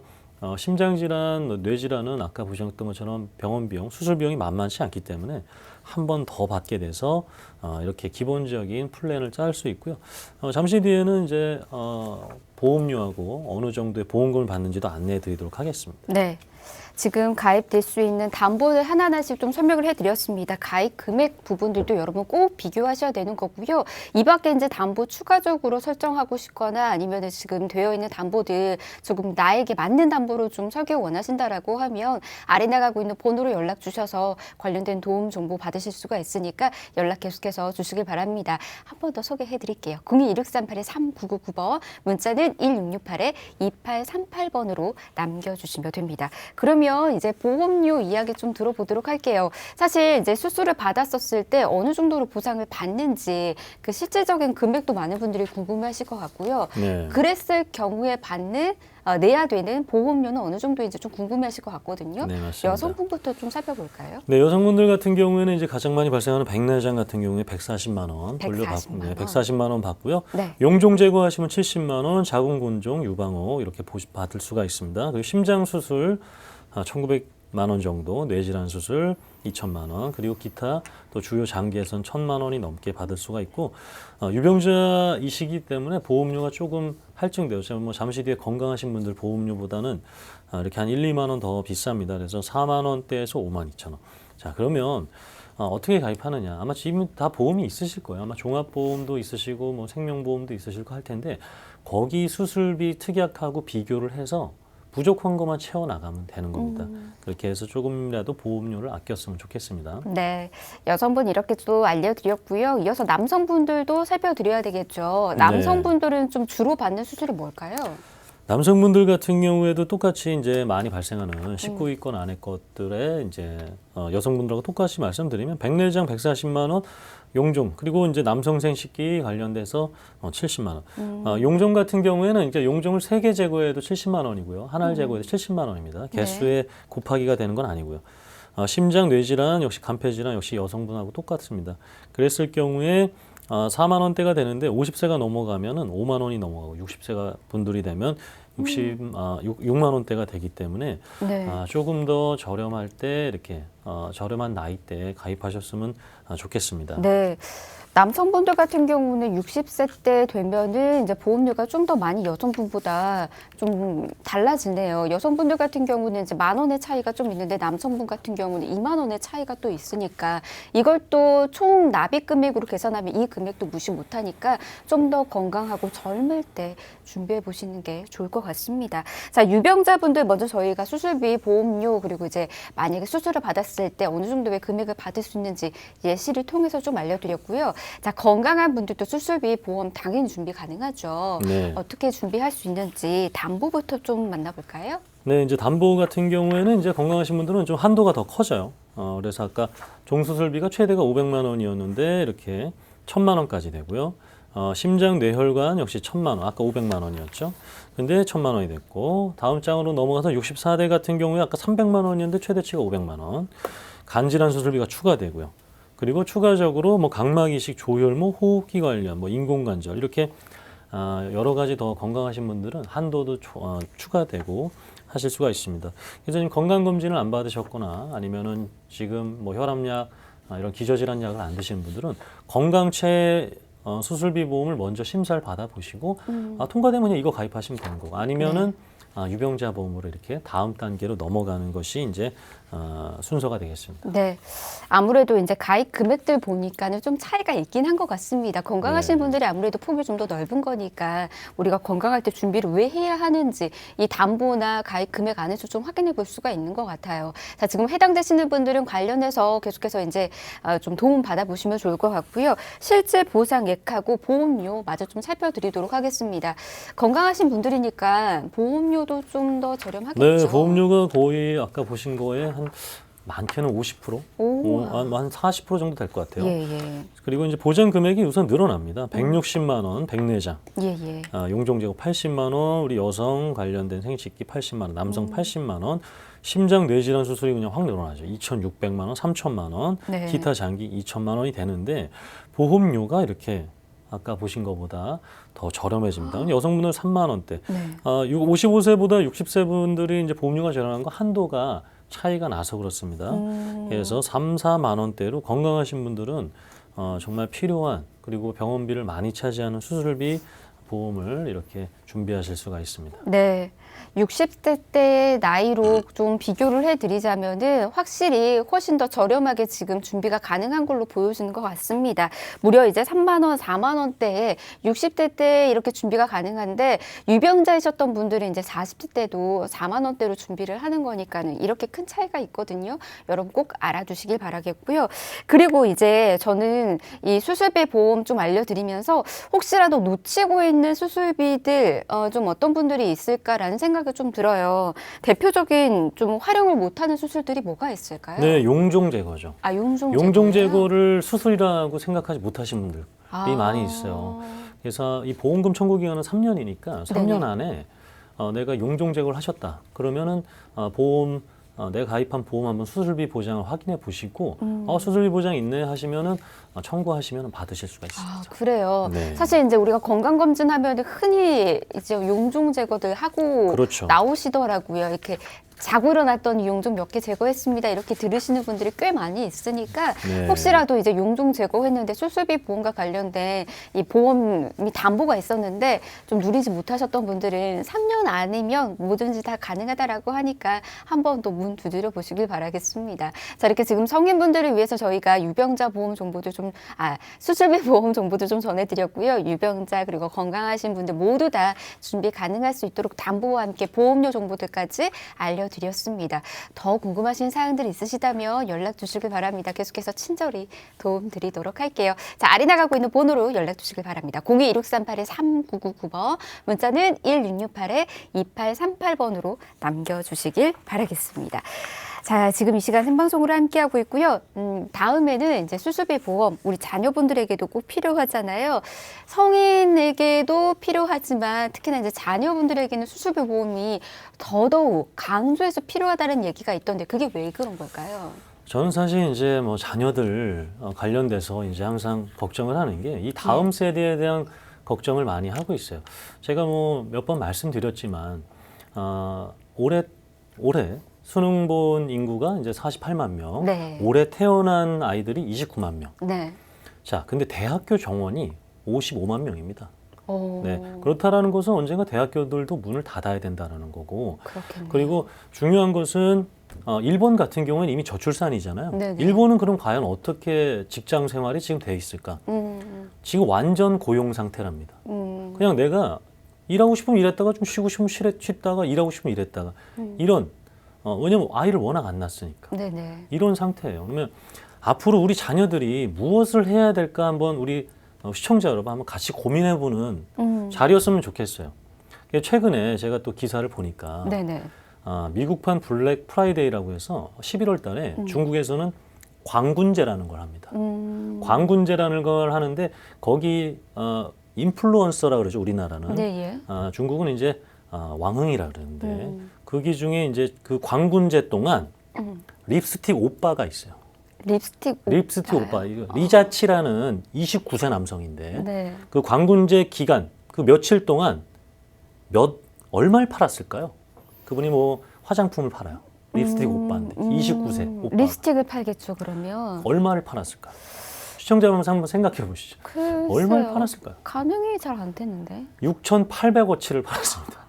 심장질환, 뇌질환은 아까 보셨던 것처럼 병원 비용, 수술 비용이 만만치 않기 때문에 한 번 더 받게 돼서 이렇게 기본적인 플랜을 짤 수 있고요. 잠시 뒤에는 이제 보험료하고 어느 정도의 보험금을 받는지도 안내해 드리도록 하겠습니다. 네. 지금 가입될 수 있는 담보를 하나하나씩 좀 설명을 해드렸습니다. 가입 금액 부분들도 여러분 꼭 비교하셔야 되는 거고요. 이 밖에 이제 담보 추가적으로 설정하고 싶거나 아니면 지금 되어 있는 담보들 조금 나에게 맞는 담보로 좀 설계 원하신다라고 하면 아래 나가고 있는 번호로 연락 주셔서 관련된 도움 정보 받으실 수가 있으니까 연락 계속해서 주시길 바랍니다. 한 번 더 소개해 드릴게요. 02-1638-3999번, 문자는 1668-2838번으로 남겨주시면 됩니다. 그러면 그러면 이제 보험료 이야기 좀 들어보도록 할게요. 사실 이제 수술을 받았었을 때 어느 정도로 보상을 받는지 그 실질적인 금액도 많은 분들이 궁금해하실 것 같고요. 네. 그랬을 경우에 받는 내야 되는 보험료는 어느 정도인지 좀 궁금해하실 것 같거든요. 네, 맞습니다. 여성분부터 좀 살펴볼까요? 네, 여성분들 같은 경우에는 이제 가장 많이 발생하는 백내장 같은 경우에 140만 원 돌려받고, 140만 원. 140만 원 받고요. 네. 용종 제거하시면 70만 원, 자궁곤종, 유방호 이렇게 받을 수가 있습니다. 그리고 심장 수술 1,900만 원 정도, 뇌질환 수술 2천만 원, 그리고 기타 또 주요 장기에선 1,000만 원이 넘게 받을 수가 있고 유병자이시기 때문에 보험료가 조금 할증돼요. 뭐 잠시 뒤에 건강하신 분들 보험료보다는 이렇게 한 1, 2만 원 더 비쌉니다. 그래서 4만 원대에서 5만 2천 원. 자, 그러면 어떻게 가입하느냐? 아마 지금 다 보험이 있으실 거예요. 아마 종합보험도 있으시고 뭐 생명보험도 있으실 거 할 텐데 거기 수술비 특약하고 비교를 해서 부족한 것만 채워 나가면 되는 겁니다. 그렇게 해서 조금이라도 보험료를 아꼈으면 좋겠습니다. 네, 여성분 이렇게 또 알려드렸고요. 이어서 남성분들도 살펴드려야 되겠죠. 남성분들은 좀 주로 받는 수술이 뭘까요? 남성분들 같은 경우에도 똑같이 이제 많이 발생하는 19위권 안에 것들에 이제 여성분들하고 똑같이 말씀드리면 백내장 140만 원, 용종 그리고 이제 남성생 식기 관련돼서 70만 원. 용종 같은 경우에는 이제 용종을 3개 제거해도 70만 원이고요. 하나를 제거해도 70만 원입니다. 개수에 곱하기가 되는 건 아니고요. 심장 뇌질환 역시 간폐질환 역시 여성분하고 똑같습니다. 그랬을 경우에 4만 원대가 되는데 50세가 넘어가면은 5만 원이 넘어가고 60세가 분들이 되면 6만 원대가 되기 때문에 네. 조금 더 저렴할 때 이렇게 저렴한 나이대에 가입하셨으면 좋겠습니다. 네. 남성분들 같은 경우는 60세 때 되면은 이제 보험료가 좀 더 많이 여성분보다 좀 달라지네요. 여성분들 같은 경우는 이제 10,000원의 차이가 좀 있는데 남성분 같은 경우는 20,000원의 차이가 또 있으니까 이걸 또 총 납입 금액으로 계산하면 이 금액도 무시 못하니까 좀 더 건강하고 젊을 때 준비해 보시는 게 좋을 것 같습니다. 자, 유병자분들 먼저 저희가 수술비, 보험료 그리고 이제 만약에 수술을 받았을 때 어느 정도의 금액을 받을 수 있는지 예시를 통해서 좀 알려드렸고요. 자, 건강한 분들도 수술비, 보험 당연히 준비 가능하죠. 네. 어떻게 준비할 수 있는지 담보부터 좀 만나볼까요? 네, 이제 담보 같은 경우에는 이제 건강하신 분들은 좀 한도가 더 커져요. 그래서 아까 종수술비가 최대가 500만 원이었는데 이렇게 1,000만 원까지 되고요. 심장 뇌혈관 역시 1,000만 원, 아까 500만 원이었죠. 근데 1,000만 원이 됐고 다음 장으로 넘어가서 64대 같은 경우에 아까 300만 원이었는데 최대치가 500만 원. 간질환 수술비가 추가되고요. 그리고 추가적으로 뭐 각막 이식, 조혈모, 호흡기 관련, 뭐 인공관절 이렇게 여러 가지 더 건강하신 분들은 한도도 추가되고 하실 수가 있습니다. 그래서 지금 건강검진을 안 받으셨거나 아니면은 지금 뭐 혈압약 이런 기저질환약을 안 드시는 분들은 건강체 수술비 보험을 먼저 심사를 받아보시고 통과되면 그냥 이거 가입하시면 되는 거고 아니면은 유병자 보험으로 이렇게 다음 단계로 넘어가는 것이 이제 순서가 되겠습니다. 네. 아무래도 이제 가입 금액들 보니까는 좀 차이가 있긴 한 것 같습니다. 건강하신 네. 분들이 아무래도 폭이 좀 더 넓은 거니까 우리가 건강할 때 준비를 왜 해야 하는지 이 담보나 가입 금액 안에서 좀 확인해 볼 수가 있는 것 같아요. 자, 지금 해당되시는 분들은 관련해서 계속해서 이제 좀 도움 받아보시면 좋을 것 같고요. 실제 보상액하고 보험료 마저 좀 살펴드리도록 하겠습니다. 건강하신 분들이니까 보험료도 좀 더 저렴하겠죠? 네, 보험료가 거의 아까 보신 거에 한 많게는 50%, 오. 한 40% 정도 될 것 같아요. 예, 예. 그리고 이제 보장 금액이 우선 늘어납니다. 160만 원, 백내장, 예, 예. 용종 제거 80만 원, 우리 여성 관련된 생식기 80만 원, 남성 80만 원, 심장 뇌질환 수술이 그냥 확 늘어나죠. 2,600만 원, 3,000만 원, 네. 기타 장기 2,000만 원이 되는데 보험료가 이렇게 아까 보신 것보다 더 저렴해집니다. 여성분은 3만 원대. 네. 55세보다 60세 분들이 이제 보험료가 저렴한 거 한도가 차이가 나서 그렇습니다. 그래서 3, 4만 원대로 건강하신 분들은 정말 필요한 그리고 병원비를 많이 차지하는 수술비 보험을 이렇게 준비하실 수가 있습니다. 네. 60대 때의 나이로 좀 비교를 해드리자면은 확실히 훨씬 더 저렴하게 지금 준비가 가능한 걸로 보여지는 것 같습니다. 무려 이제 3만 원, 4만 원대에 60대 때 이렇게 준비가 가능한데 유병자이셨던 분들은 이제 40대 때도 4만 원대로 준비를 하는 거니까는 이렇게 큰 차이가 있거든요. 여러분 꼭 알아두시길 바라겠고요. 그리고 이제 저는 이 수술비 보험 좀 알려드리면서 혹시라도 놓치고 있는 수술비들 좀 어떤 분들이 있을까라는 생각이 좀 들어요. 대표적인 좀 활용을 못하는 수술들이 뭐가 있을까요? 네, 용종 제거죠. 아, 용종 용종 제거요? 제거를 수술이라고 생각하지 못하신 분들이 많이 있어요. 그래서 이 보험금 청구 기간은 3년이니까 3년 네네. 안에 내가 용종 제거를 하셨다. 그러면은 내가 가입한 보험 한번 수술비 보장을 확인해 보시고 수술비 보장 있네 하시면은 청구하시면 받으실 수가 있습니다. 아, 그래요. 네. 사실 이제 우리가 건강검진하면 흔히 이제 용종 제거들 하고 그렇죠. 나오시더라고요. 이렇게 자고 일어났더니 용종 몇 개 제거했습니다. 이렇게 들으시는 분들이 꽤 많이 있으니까 네. 혹시라도 이제 용종 제거했는데 수술비 보험과 관련된 이 보험이 담보가 있었는데 좀 누리지 못하셨던 분들은 3년 안이면 뭐든지 다 가능하다라고 하니까 한 번 더 문 두드려 보시길 바라겠습니다. 자, 이렇게 지금 성인분들을 위해서 저희가 유병자 보험 정보도 수술비 보험 정보도 좀 전해드렸고요. 유병자 그리고 건강하신 분들 모두 다 준비 가능할 수 있도록 담보와 함께 보험료 정보들까지 알려드렸습니다. 더 궁금하신 사항들 있으시다면 연락 주시길 바랍니다. 계속해서 친절히 도움 드리도록 할게요. 자, 아래 나가고 있는 번호로 연락 주시길 바랍니다. 02-1638-3999번, 문자는 1668-2838번으로 남겨주시길 바라겠습니다. 자, 지금 이 시간 생방송으로 함께하고 있고요. 다음에는 이제 수술비 보험, 우리 자녀분들에게도 꼭 필요하잖아요. 성인에게도 필요하지만 특히나 이제 자녀분들에게는 수술비 보험이 더더욱 강조해서 필요하다는 얘기가 있던데 그게 왜 그런 걸까요? 저는 사실 이제 뭐 자녀들 관련돼서 이제 항상 걱정을 하는 게 이 다음 세대에 대한 걱정을 많이 하고 있어요. 제가 뭐 몇 번 말씀드렸지만 올해 수능 본 인구가 이제 48만 명, 네. 올해 태어난 아이들이 29만 명. 네. 자, 근데 대학교 정원이 55만 명입니다. 오, 네, 그렇다라는 것은 언젠가 대학교들도 문을 닫아야 된다라는 거고, 그렇겠네요. 그리고 중요한 것은 일본 같은 경우는 이미 저출산이잖아요. 네네. 일본은 그럼 과연 어떻게 직장 생활이 지금 돼 있을까? 지금 완전 고용 상태랍니다. 그냥 내가 일하고 싶으면 일했다가 좀 쉬고 싶으면 쉬다가 일하고 싶으면 일했다가 이런 왜냐면 아이를 워낙 안 낳았으니까 네네. 이런 상태예요. 그러면 앞으로 우리 자녀들이 무엇을 해야 될까 한번 우리 시청자 여러분 한번 같이 고민해보는 자리였으면 좋겠어요. 최근에 제가 또 기사를 보니까 네네. 미국판 블랙 프라이데이라고 해서 11월 달에 중국에서는 광군제라는 걸 합니다. 광군제라는 걸 하는데 거기 인플루언서라 그러죠, 우리나라는. 네, 예. 중국은 이제 왕흥이라 그러는데 거기 중에 이제 그 광군제 동안 립스틱 오빠가 있어요. 립스틱 오빠. 이거 리자치라는 29세 남성인데 네. 그 광군제 기간 그 며칠 동안 얼마를 팔았을까요? 그분이 뭐 화장품을 팔아요. 립스틱 오빠인데 29세 오빠. 립스틱을 팔겠죠, 그러면. 얼마를 팔았을까요? 시청자 여러분 한번 생각해 보시죠. 글쎄요. 얼마를 팔았을까요? 가능이 잘 안 되는데. 6,800어치를 팔았습니다.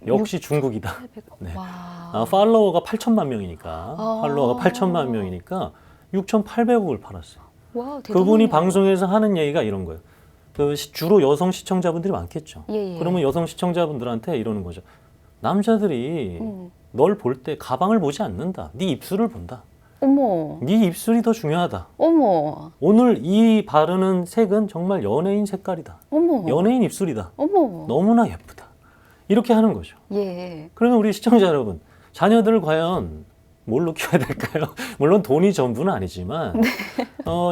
역시 중국이다. 네. 와. 팔로워가 8천만 명이니까 팔로워가 8천만 명이니까 6,800억을 팔았어요. 와, 그분이 대단하네요. 방송에서 하는 얘기가 이런 거예요. 주로 여성 시청자분들이 많겠죠. 예. 그러면 여성 시청자분들한테 이러는 거죠. 남자들이 널 볼 때 가방을 보지 않는다. 네 입술을 본다. 어머. 네 입술이 더 중요하다. 어머. 오늘 이 바르는 색은 정말 연예인 색깔이다. 어머. 연예인 입술이다. 어머. 너무나 예쁘다. 이렇게 하는 거죠. 예. 그러면 우리 시청자 여러분, 자녀들을 과연 뭘로 키워야 될까요? 물론 돈이 전부는 아니지만,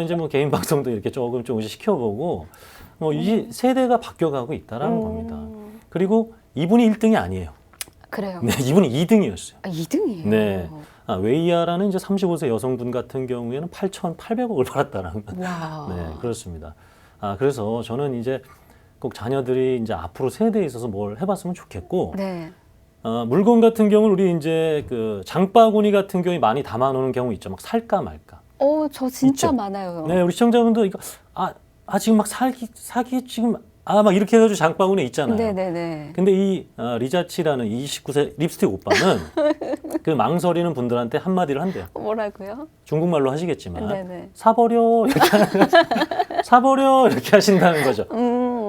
이제 뭐 개인 방송도 이렇게 조금씩 시켜보고, 이 세대가 바뀌어가고 있다라는 겁니다. 그리고 이분이 1등이 아니에요. 그래요. 네, 이분이 2등이었어요. 2등이에요. 네. 웨이아라는 이제 35세 여성분 같은 경우에는 8,800억을 팔았다라는. 와. 네, 그렇습니다. 그래서 저는 이제 꼭 자녀들이 이제 앞으로 세대에 있어서 뭘 해봤으면 좋겠고, 네. 물건 같은 경우는 우리 이제 그 장바구니 같은 경우에 많이 담아놓는 경우 있죠. 막 살까 말까. 저 진짜 있죠? 많아요. 네, 우리 시청자분도 이거 지금 막 사기 지금 막 이렇게 해가지고 장바구니에 있잖아요. 네네네. 근데 이 리자치라는 29세 립스틱 오빠는 그 망설이는 분들한테 한마디를 한대요. 뭐라고요? 중국말로 하시겠지만 네네. 사버려 이렇게 사버려 이렇게 하신다는 거죠.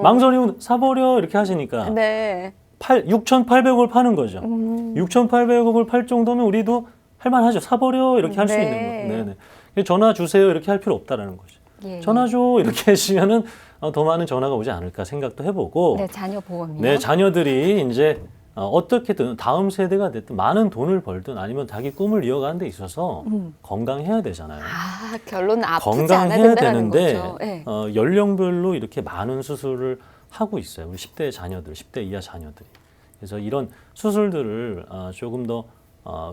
망설이면 사버려 이렇게 하시니까 네. 6,800억을 파는 거죠. 6,800억을 팔 정도면 우리도 할만하죠. 사버려 이렇게 할 수 네. 있는 거예요. 네네. 전화 주세요 이렇게 할 필요 없다라는 거죠. 예. 전화 줘 이렇게 하시면은 더 많은 전화가 오지 않을까 생각도 해보고. 네, 자녀 보험이요. 네, 자녀들이 이제 어떻게든 다음 세대가 됐든 많은 돈을 벌든 아니면 자기 꿈을 이어가는 데 있어서 건강해야 되잖아요. 아, 결론은 아프지 않아야 건강해야 된다는 되는데 거죠. 네. 연령별로 이렇게 많은 수술을 하고 있어요. 우리 10대 자녀들, 10대 이하 자녀들이. 그래서 이런 수술들을 조금 더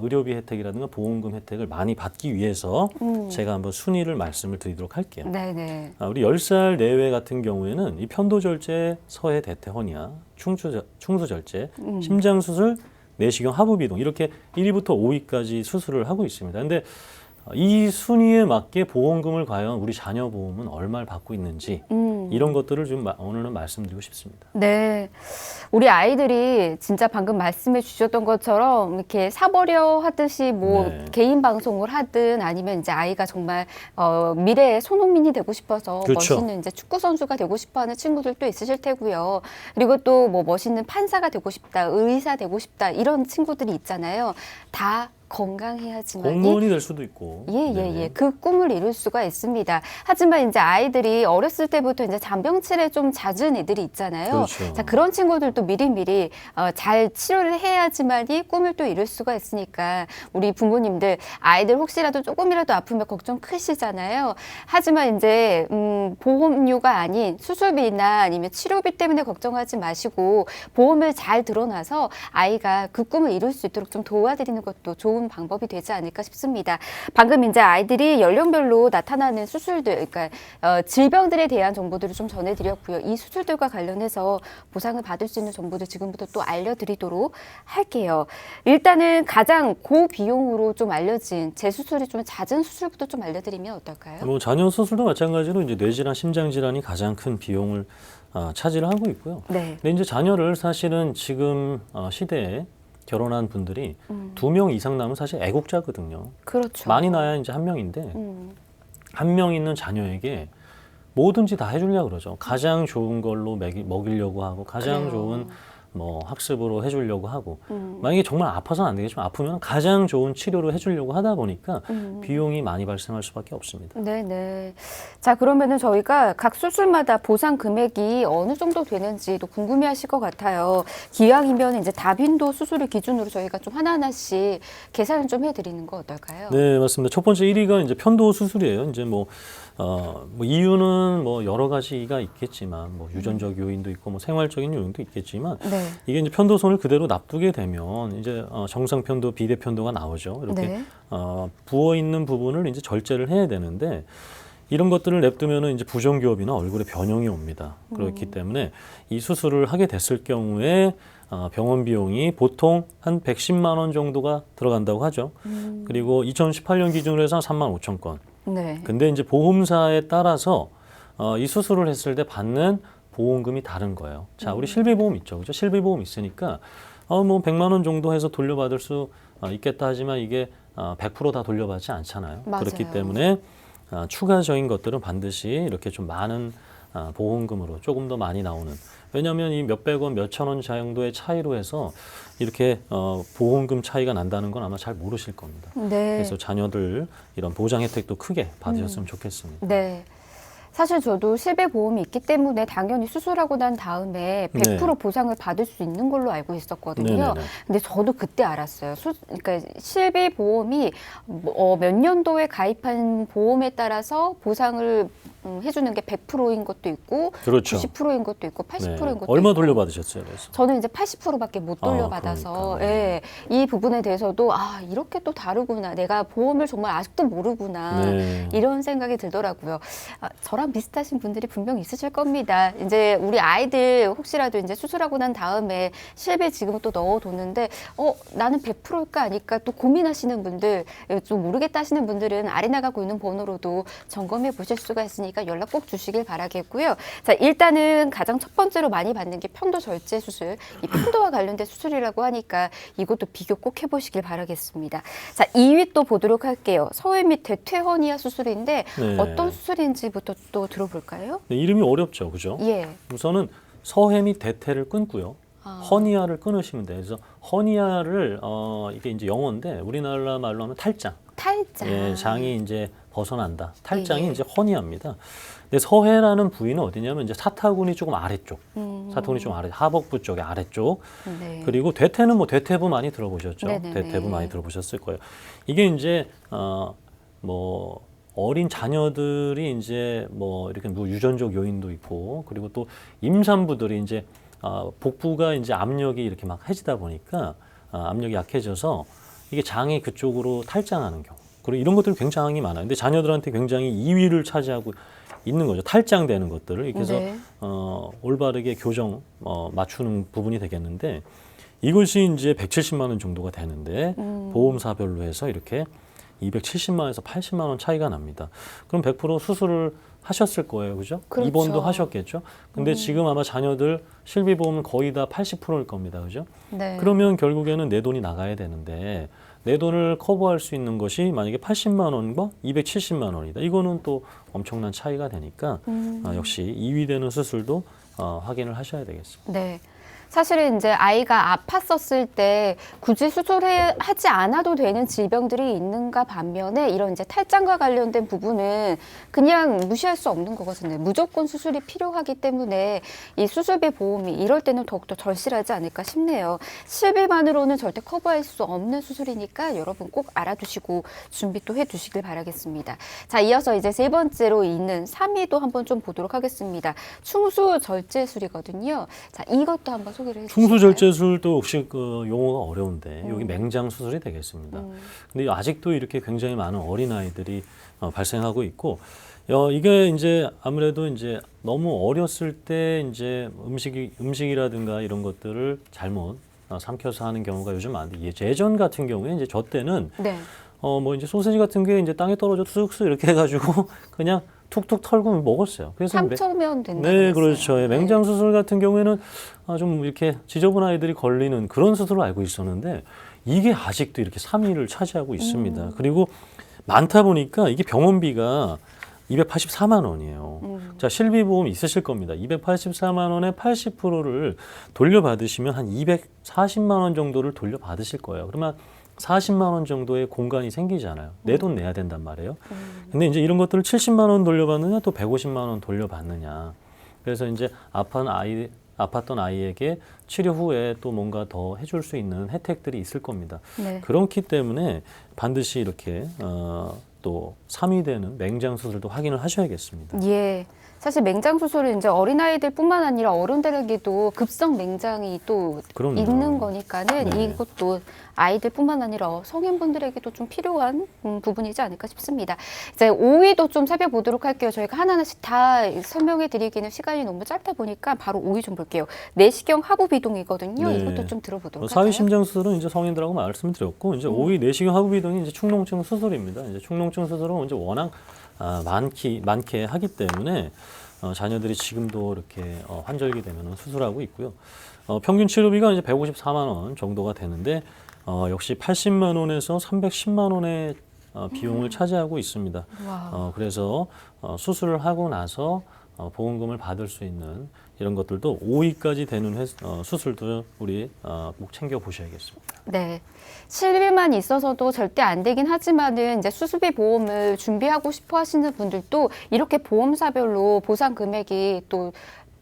의료비 혜택이라든가 보험금 혜택을 많이 받기 위해서 제가 한번 순위를 말씀을 드리도록 할게요. 네네. 우리 10살 내외 같은 경우에는 이 편도절제, 서해 대퇴 허니아, 충수절제, 심장수술, 내시경 하부비동 이렇게 1위부터 5위까지 수술을 하고 있습니다. 근데 이 순위에 맞게 보험금을 과연 우리 자녀 보험은 얼마를 받고 있는지 이런 것들을 좀 오늘은 말씀드리고 싶습니다. 네. 우리 아이들이 진짜 방금 말씀해 주셨던 것처럼 이렇게 사버려 하듯이 뭐 네. 개인 방송을 하든 아니면 이제 아이가 정말 미래의 손흥민이 되고 싶어서 그렇죠. 멋있는 이제 축구 선수가 되고 싶어 하는 친구들도 있으실 테고요. 그리고 또 뭐 멋있는 판사가 되고 싶다, 의사 되고 싶다 이런 친구들이 있잖아요. 다 건강해야지만이 공무원이 될 수도 있고. 예. 그 꿈을 이룰 수가 있습니다. 하지만 이제 아이들이 어렸을 때부터 이제 잔병치레 좀 잦은 애들이 있잖아요. 그렇죠. 자, 그런 친구들도 미리미리 잘 치료를 해야지만이 꿈을 또 이룰 수가 있으니까 우리 부모님들 아이들 혹시라도 조금이라도 아프면 걱정 크시잖아요. 하지만 이제 보험료가 아닌 수술비나 아니면 치료비 때문에 걱정하지 마시고 보험을 잘 들어놔서 아이가 그 꿈을 이룰 수 있도록 좀 도와드리는 것도 좋은 방법이 되지 않을까 싶습니다. 방금 이제 아이들이 연령별로 나타나는 수술들, 그러니까 질병들에 대한 정보들을 좀 전해드렸고요. 이 수술들과 관련해서 보상을 받을 수 있는 정보들 지금부터 또 알려드리도록 할게요. 일단은 가장 고비용으로 좀 알려진 재수술이 좀 잦은 수술부터 좀 알려드리면 어떨까요? 뭐 자녀 수술도 마찬가지로 이제 뇌질환, 심장 질환이 가장 큰 비용을 차지를 하고 있고요. 네. 근데 이제 자녀를 사실은 지금 시대에 결혼한 분들이 2명 이상 낳으면 사실 애국자거든요. 그렇죠. 많이 낳아야 이제 1명인데 한 명 있는 자녀에게 뭐든지 다 해주려고 그러죠. 가장 좋은 걸로 먹이려고 하고 가장 그래요. 좋은 뭐 학습으로 해주려고 하고 만약에 정말 아파서는 안 되겠지만 아프면 가장 좋은 치료를 해주려고 하다 보니까 비용이 많이 발생할 수밖에 없습니다. 네네. 자, 그러면은 저희가 각 수술마다 보상 금액이 어느 정도 되는지도 궁금해 하실 것 같아요. 기왕이면 이제 다빈도 수술을 기준으로 저희가 좀 하나하나씩 계산을 좀 해드리는 거 어떨까요? 네, 맞습니다. 첫 번째 1위가 이제 편도 수술이에요. 이제 뭐 이유는 뭐 여러 가지가 있겠지만 뭐 유전적 요인도 있고 뭐 생활적인 요인도 있겠지만 네. 이게 이제 편도선을 그대로 놔두게 되면 이제 정상 편도, 비대 편도가 나오죠. 이렇게 네. 부어 있는 부분을 이제 절제를 해야 되는데 이런 것들을 냅두면은 이제 부종기업이나 얼굴에 변형이 옵니다. 그렇기 때문에 이 수술을 하게 됐을 경우에 병원 비용이 보통 한 110만 원 정도가 들어간다고 하죠. 그리고 2018년 기준으로 해서 한 3만 5천 건. 네. 근데 이제 보험사에 따라서 이 수술을 했을 때 받는 보험금이 다른 거예요. 자, 우리 실비보험 있죠. 그죠? 실비보험 있으니까 뭐 100만 원 정도 해서 돌려받을 수 있겠다 하지만 이게 100% 다 돌려받지 않잖아요. 맞아요. 그렇기 때문에 추가적인 것들은 반드시 이렇게 좀 많은 보험금으로 조금 더 많이 나오는. 왜냐하면 이 몇백 원, 몇천 원 정도의 차이로 해서 이렇게 보험금 차이가 난다는 건 아마 잘 모르실 겁니다. 네. 그래서 자녀들 이런 보장 혜택도 크게 받으셨으면 좋겠습니다. 네. 사실 저도 실비보험이 있기 때문에 당연히 수술하고 난 다음에 100% 네. 보상을 받을 수 있는 걸로 알고 있었거든요. 네네네. 근데 저도 그때 알았어요. 그러니까 실비보험이 몇 년도에 가입한 보험에 따라서 보상을 해주는 게 100%인 것도 있고 그렇죠. 90%인 것도 있고 80%인 것도 얼마 있고. 돌려받으셨어요? 그래서? 저는 이제 80%밖에 못 돌려받아서 그러니까. 예, 이 부분에 대해서도 이렇게 또 다르구나. 내가 보험을 정말 아직도 모르구나. 네. 이런 생각이 들더라고요. 저랑 비슷하신 분들이 분명 있으실 겁니다. 이제 우리 아이들 혹시라도 이제 수술하고 난 다음에 실비 지금 또 넣어뒀는데 나는 100%일까 아닐까 또 고민하시는 분들, 좀 모르겠다 하시는 분들은 아래 나가고 있는 번호로도 점검해 보실 수가 있으니까 연락 꼭 주시길 바라겠고요. 자, 일단은 가장 첫 번째로 많이 받는 게 편도 절제 수술. 이 편도와 관련된 수술이라고 하니까 이것도 비교 꼭 해보시길 바라겠습니다. 자, 2위 또 보도록 할게요. 서해 및 대퇴 허니아 수술인데 네. 어떤 수술인지부터 또 들어볼까요? 네, 이름이 어렵죠, 그죠? 예. 우선은 서해 및 대퇴를 끊고요. 아. 허니아를 끊으시면 돼요. 그래서 허니아를 이게 이제 영어인데 우리나라 말로 하면 탈장. 탈장. 예, 장이 이제 벗어난다. 탈장이 예, 예. 이제 허니아입니다. 근데 서해라는 부위는 어디냐면 이제 사타구니 조금 아래쪽, 사타구니 좀 아래, 하복부 쪽에 아래쪽. 네. 그리고 대퇴는 뭐 대퇴부 많이 들어보셨죠? 네네네. 대퇴부 많이 들어보셨을 거예요. 이게 이제 뭐 어린 자녀들이 이제 뭐 이렇게 뭐 유전적 요인도 있고, 그리고 또 임산부들이 이제 복부가 이제 압력이 이렇게 막 해지다 보니까 압력이 약해져서 이게 장이 그쪽으로 탈장하는 경우. 그리고 이런 것들이 굉장히 많아요. 근데 자녀들한테 굉장히 2위를 차지하고 있는 거죠. 탈장되는 것들을. 이렇게 해서 네. 올바르게 교정 맞추는 부분이 되겠는데, 이것이 이제 170만 원 정도가 되는데 보험사별로 해서 이렇게 270만 원에서 80만 원 차이가 납니다. 그럼 100% 수술을 하셨을 거예요. 그죠? 그렇죠. 입원도 하셨겠죠. 근데 지금 아마 자녀들 실비보험은 거의 다 80%일 겁니다. 그죠? 네. 그러면 결국에는 내 돈이 나가야 되는데, 내 돈을 커버할 수 있는 것이 만약에 80만 원과 270만 원이다. 이거는 또 엄청난 차이가 되니까 역시 2위 되는 수술도 확인을 하셔야 되겠습니다. 네. 사실은 이제 아이가 아팠었을 때 굳이 수술하지 않아도 되는 질병들이 있는가 반면에 이런 이제 탈장과 관련된 부분은 그냥 무시할 수 없는 거거든요. 무조건 수술이 필요하기 때문에 이 수술비 보험이 이럴 때는 더욱더 절실하지 않을까 싶네요. 실비만으로는 절대 커버할 수 없는 수술이니까 여러분 꼭 알아두시고 준비 또 해두시길 바라겠습니다. 자, 이어서 이제 세 번째로 있는 3위도 한번 좀 보도록 하겠습니다. 충수절제술이거든요. 자, 이것도 한번 소개를 해주실까요? 충수절제술도 혹시 그 용어가 어려운데 여기 맹장 수술이 되겠습니다. 근데 아직도 이렇게 굉장히 많은 어린아이들이 발생하고 있고, 이게 이제 아무래도 이제 너무 어렸을 때 이제 음식이라든가 이런 것들을 잘못 삼켜서 하는 경우가 요즘 많은데, 예전 같은 경우에 이제 저 때는 네. 뭐 이제 소세지 같은 게 이제 땅에 떨어져 쑥쑥 이렇게 해가지고 그냥 툭툭 털고 먹었어요. 그래서 상처면 된다. 네, 그렇죠. 예, 맹장 수술 같은 경우에는 좀 이렇게 지저분 아이들이 걸리는 그런 수술을 알고 있었는데, 이게 아직도 이렇게 3위를 차지하고 있습니다. 그리고 많다 보니까 이게 병원비가 284만 원이에요. 자, 실비보험 있으실 겁니다. 284만 원의 80%를 돌려받으시면 한 240만 원 정도를 돌려받으실 거예요. 그러면 40만 원 정도의 공간이 생기잖아요. 내 돈 내야 된단 말이에요. 근데 이제 이런 것들을 70만 원 돌려받느냐 또 150만 원 돌려받느냐. 그래서 이제 아팠던 아이에게 치료 후에 또 뭔가 더 해줄 수 있는 혜택들이 있을 겁니다. 네. 그렇기 때문에 반드시 이렇게 또 3위 되는 맹장 수술도 확인을 하셔야겠습니다. 예. 사실 맹장 수술은 이제 어린아이들뿐만 아니라 어른들에게도 급성 맹장이 또 그럼요. 있는 거니까는 네. 이것도 아이들뿐만 아니라 성인분들에게도 좀 필요한 부분이지 않을까 싶습니다. 이제 5위도 좀 살펴보도록 할게요. 저희가 하나하나씩 다 설명해 드리기는 시간이 너무 짧다 보니까 바로 5위 좀 볼게요. 내시경 하부 이동이거든요. 네. 이것도 좀 들어보도록 사위 할까요? 심장 수술은 이제 성인들하고 말씀을 드렸고, 이제 5위 내시경 하부 이동이 이제 축농증 수술입니다. 이제 축농증 수술은 이제 워낙 많게 하기 때문에 자녀들이 지금도 이렇게 환절기 되면 수술하고 있고요. 평균 치료비가 이제 154만 원 정도가 되는데 역시 80만 원에서 310만 원의 비용을 차지하고 있습니다. 와. 그래서 수술을 하고 나서 보험금을 받을 수 있는 이런 것들도 5위까지 되는 수술도 우리 꼭 챙겨 보셔야겠습니다. 네. 실비만 있어서도 절대 안 되긴 하지만은 이제 수술비 보험을 준비하고 싶어 하시는 분들도 이렇게 보험사별로 보상 금액이 또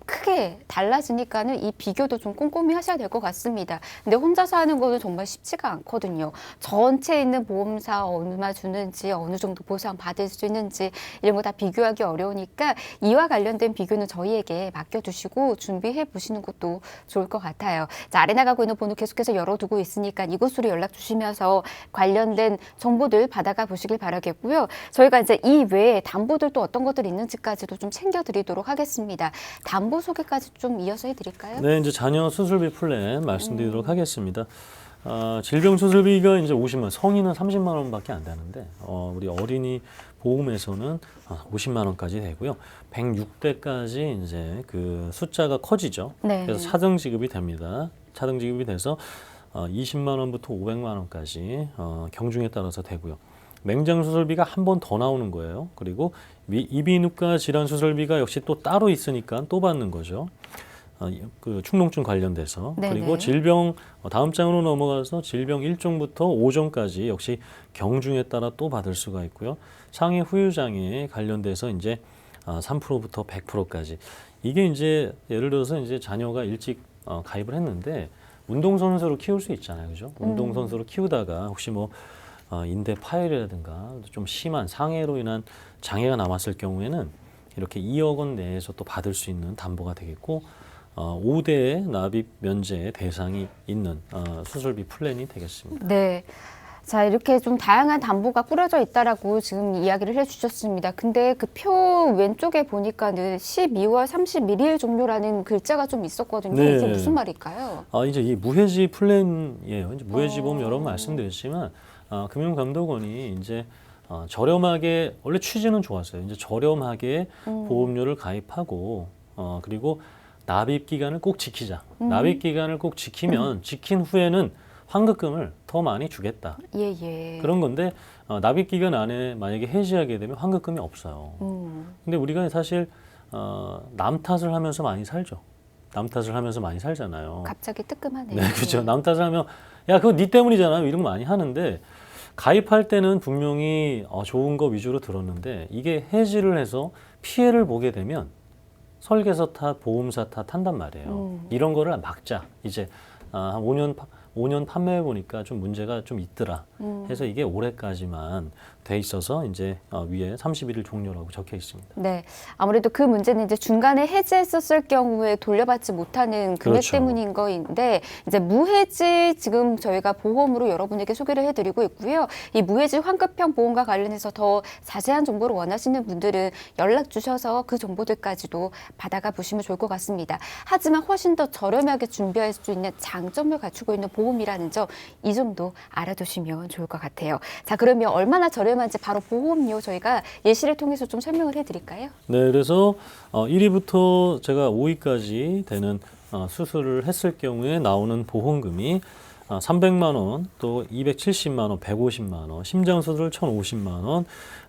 크게 달라지니까는 이 비교도 좀 꼼꼼히 하셔야 될 것 같습니다. 근데 혼자서 하는 거는 정말 쉽지가 않거든요. 전체에 있는 보험사 얼마 주는지, 어느 정도 보상 받을 수 있는지 이런 거 다 비교하기 어려우니까 이와 관련된 비교는 저희에게 맡겨두시고 준비해 보시는 것도 좋을 것 같아요. 자, 아래 나가고 있는 번호 계속해서 열어두고 있으니까 이곳으로 연락 주시면서 관련된 정보들 받아가 보시길 바라겠고요. 저희가 이제 이 외에 담보들 또 어떤 것들이 있는지까지도 좀 챙겨드리도록 하겠습니다. 담보 소개까지 좀 이어서 해드릴까요? 네, 이제 자녀 수술비 플랜 말씀드리도록 하겠습니다. 질병 수술비가 이제 50만 원, 성인은 30만 원밖에 안 되는데 우리 어린이 보험에서는 50만 원까지 되고요. 106대까지 이제 그 숫자가 커지죠. 네. 그래서 차등 지급이 됩니다. 차등 지급이 돼서 20만 원부터 500만 원까지 경중에 따라서 되고요. 맹장 수술비가 한 번 더 나오는 거예요. 그리고 이비인후과 질환 수술비가 역시 또 따로 있으니까 또 받는 거죠. 그 축농증 관련돼서 네네. 그리고 질병 다음 장으로 넘어가서 질병 1종부터 5종까지 역시 경중에 따라 또 받을 수가 있고요. 장애 후유장애 관련돼서 이제 3%부터 100%까지 이게 이제 예를 들어서 이제 자녀가 일찍 가입을 했는데 운동선수로 키울 수 있잖아요, 그죠? 운동선수로 키우다가 혹시 뭐 인대 파열이라든가 좀 심한 상해로 인한 장애가 남았을 경우에는 이렇게 2억 원 내에서 또 받을 수 있는 담보가 되겠고 5대의 납입 면제 대상이 있는 수술비 플랜이 되겠습니다. 네. 자, 이렇게 좀 다양한 담보가 꾸려져 있다라고 지금 이야기를 해주셨습니다. 근데 그 표 왼쪽에 보니까는 12월 31일 종료라는 글자가 좀 있었거든요. 네. 이게 무슨 말일까요? 이제 이 무해지 플랜이에요. 이제 무해지 보험 여러 번 말씀드렸지만 금융감독원이 이제 저렴하게 원래 취지는 좋았어요. 이제 저렴하게 보험료를 가입하고 그리고 납입 기간을 꼭 지키자. 납입 기간을 꼭 지키면 지킨 후에는 환급금을 더 많이 주겠다. 예, 예. 그런 건데 납입 기간 안에 만약에 해지하게 되면 환급금이 없어요. 근데 우리가 사실 남 탓을 하면서 많이 살죠. 남 탓을 하면서 많이 살잖아요. 갑자기 뜨끔하네요. 네, 그렇죠. 남 탓을 하면 야, 그거 네 때문이잖아. 이런 거 많이 하는데 가입할 때는 분명히 좋은 거 위주로 들었는데 이게 해지를 해서 피해를 보게 되면 설계사 탓, 보험사 탓 한단 말이에요. 이런 거를 막자. 이제 한 5년 판매해 보니까 좀 문제가 좀 있더라. 해서 이게 올해까지만 돼 있어서 이제 위에 31일 종료라고 적혀 있습니다. 네, 아무래도 그 문제는 이제 중간에 해지했었을 경우에 돌려받지 못하는 금액 그렇죠. 때문인 거인데 이제 무해지 지금 저희가 보험으로 여러분에게 소개를 해드리고 있고요. 이 무해지 환급형 보험과 관련해서 더 자세한 정보를 원하시는 분들은 연락 주셔서 그 정보들까지도 받아가 보시면 좋을 것 같습니다. 하지만 훨씬 더 저렴하게 준비할 수 있는 장점을 갖추고 있는 보험이라는 점 이 정도 알아두시면 좋을 것 같아요. 자, 그러면 얼마나 저렴한지 바로 보험료 저희가 예시를 통해서 좀 설명을 해드릴까요? 네, 그래서 1위부터 제가 5위까지 되는 수술을 했을 경우에 나오는 보험금이 300만 원, 또 270만 원, 150만 원, 심장 수술 1,050만 원,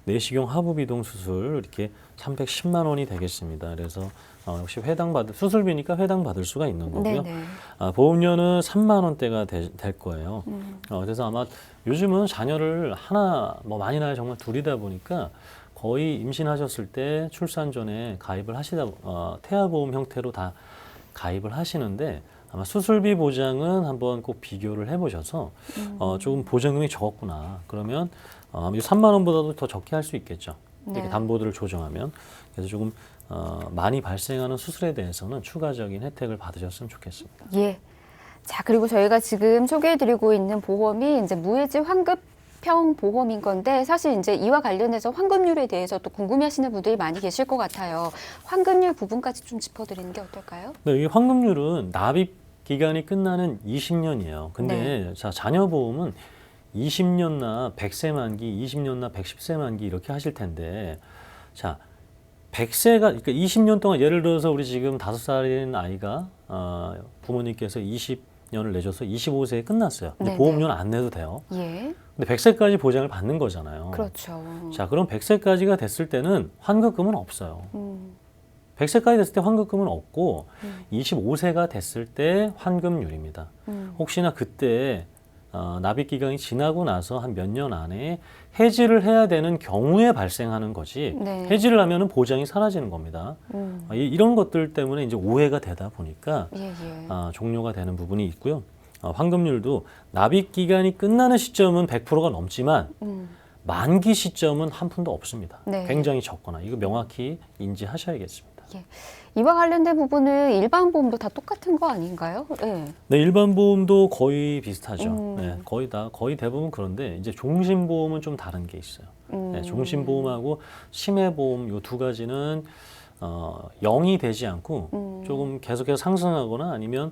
내시경 하부 비동 수술 이렇게 310만 원이 되겠습니다. 그래서 역시 수술비니까 회당받을 수가 있는 거고요. 네네. 보험료는 3만 원대가 될 거예요. 그래서 아마 요즘은 자녀를 하나 뭐 많이 나요. 정말 둘이다 보니까 거의 임신하셨을 때 출산 전에 가입을 태아보험 형태로 다 가입을 하시는데 아마 수술비 보장은 한번 꼭 비교를 해보셔서 조금 보장금이 적었구나. 그러면 3만 원보다도 더 적게 할 수 있겠죠. 이렇게 네. 담보들을 조정하면. 그래서 조금 많이 발생하는 수술에 대해서는 추가적인 혜택을 받으셨으면 좋겠습니다. 예. 자, 그리고 저희가 지금 소개해드리고 있는 보험이 이제 무해지 환급형 보험인 건데 사실 이제 이와 관련해서 환급률에 대해서 또 궁금해하시는 분들이 많이 계실 것 같아요. 환급률 부분까지 좀 짚어드리는 게 어떨까요? 네, 이 환급률은 납입 기간이 끝나는 20년이에요. 근데 자, 자녀 보험은 20년나 100세 만기, 20년나 110세 만기 이렇게 하실 텐데 자, 100세가 그러니까 20년 동안 예를 들어서 우리 지금 5살인 아이가 부모님께서 20년을 내줘서 25세에 끝났어요. 근데 네네. 보험료는 안 내도 돼요. 예. 근데 100세까지 보장을 받는 거잖아요. 그렇죠. 자, 그럼 100세까지가 됐을 때는 환급금은 없어요. 100세까지 됐을 때 환급금은 없고 25세가 됐을 때 환급률입니다. 혹시나 그때 납입 기간이 지나고 나서 한 몇 년 안에 해지를 해야 되는 경우에 발생하는 거지 네. 해지를 하면은 보장이 사라지는 겁니다. 이런 것들 때문에 이제 오해가 되다 보니까 예, 예. 종료가 되는 부분이 있고요. 환급률도 납입 기간이 끝나는 시점은 100%가 넘지만 만기 시점은 한 푼도 없습니다. 네. 굉장히 적거나 이거 명확히 인지하셔야겠습니다. 예. 이와 관련된 부분은 일반 보험도 다 똑같은 거 아닌가요? 예. 네, 일반 보험도 거의 비슷하죠. 네, 거의 대부분 그런데 이제 종신보험은 좀 다른 게 있어요. 네, 종신보험하고 치매보험 요 두 가지는 0이 되지 않고 조금 계속해서 상승하거나 아니면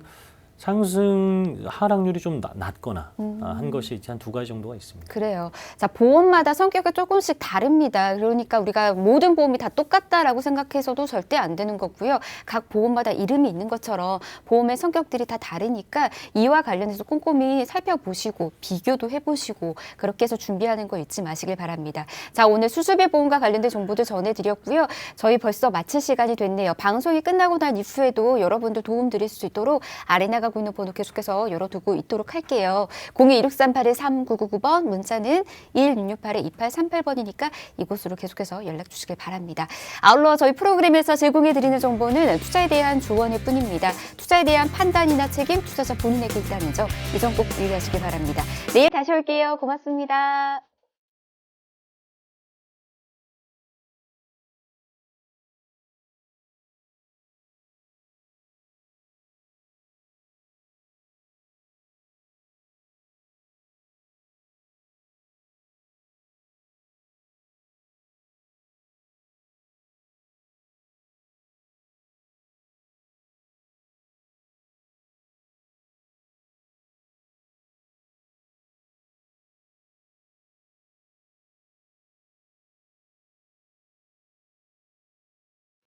상승 하락률이 좀 낮거나 한 것이 한 두 가지 정도가 있습니다. 그래요. 자, 보험마다 성격이 조금씩 다릅니다. 그러니까 우리가 모든 보험이 다 똑같다라고 생각해서도 절대 안 되는 거고요. 각 보험마다 이름이 있는 것처럼 보험의 성격들이 다 다르니까 이와 관련해서 꼼꼼히 살펴보시고 비교도 해보시고 그렇게 해서 준비하는 거 잊지 마시길 바랍니다. 자, 오늘 수수비 보험과 관련된 정보도 전해드렸고요. 저희 벌써 마칠 시간이 됐네요. 방송이 끝나고 난 이후에도 여러분들 도움 드릴 수 있도록 아래 나가고 있는 번호 계속해서 열어두고 있도록 할게요. 02-1638-3999번 문자는 1668-2838번이니까 이곳으로 계속해서 연락 주시길 바랍니다. 아울러 저희 프로그램에서 제공해드리는 정보는 투자에 대한 조언일 뿐입니다. 투자에 대한 판단이나 책임 투자자 본인에게 있다는 점 이 점 꼭 유의하시길 바랍니다. 내일 다시 올게요. 고맙습니다.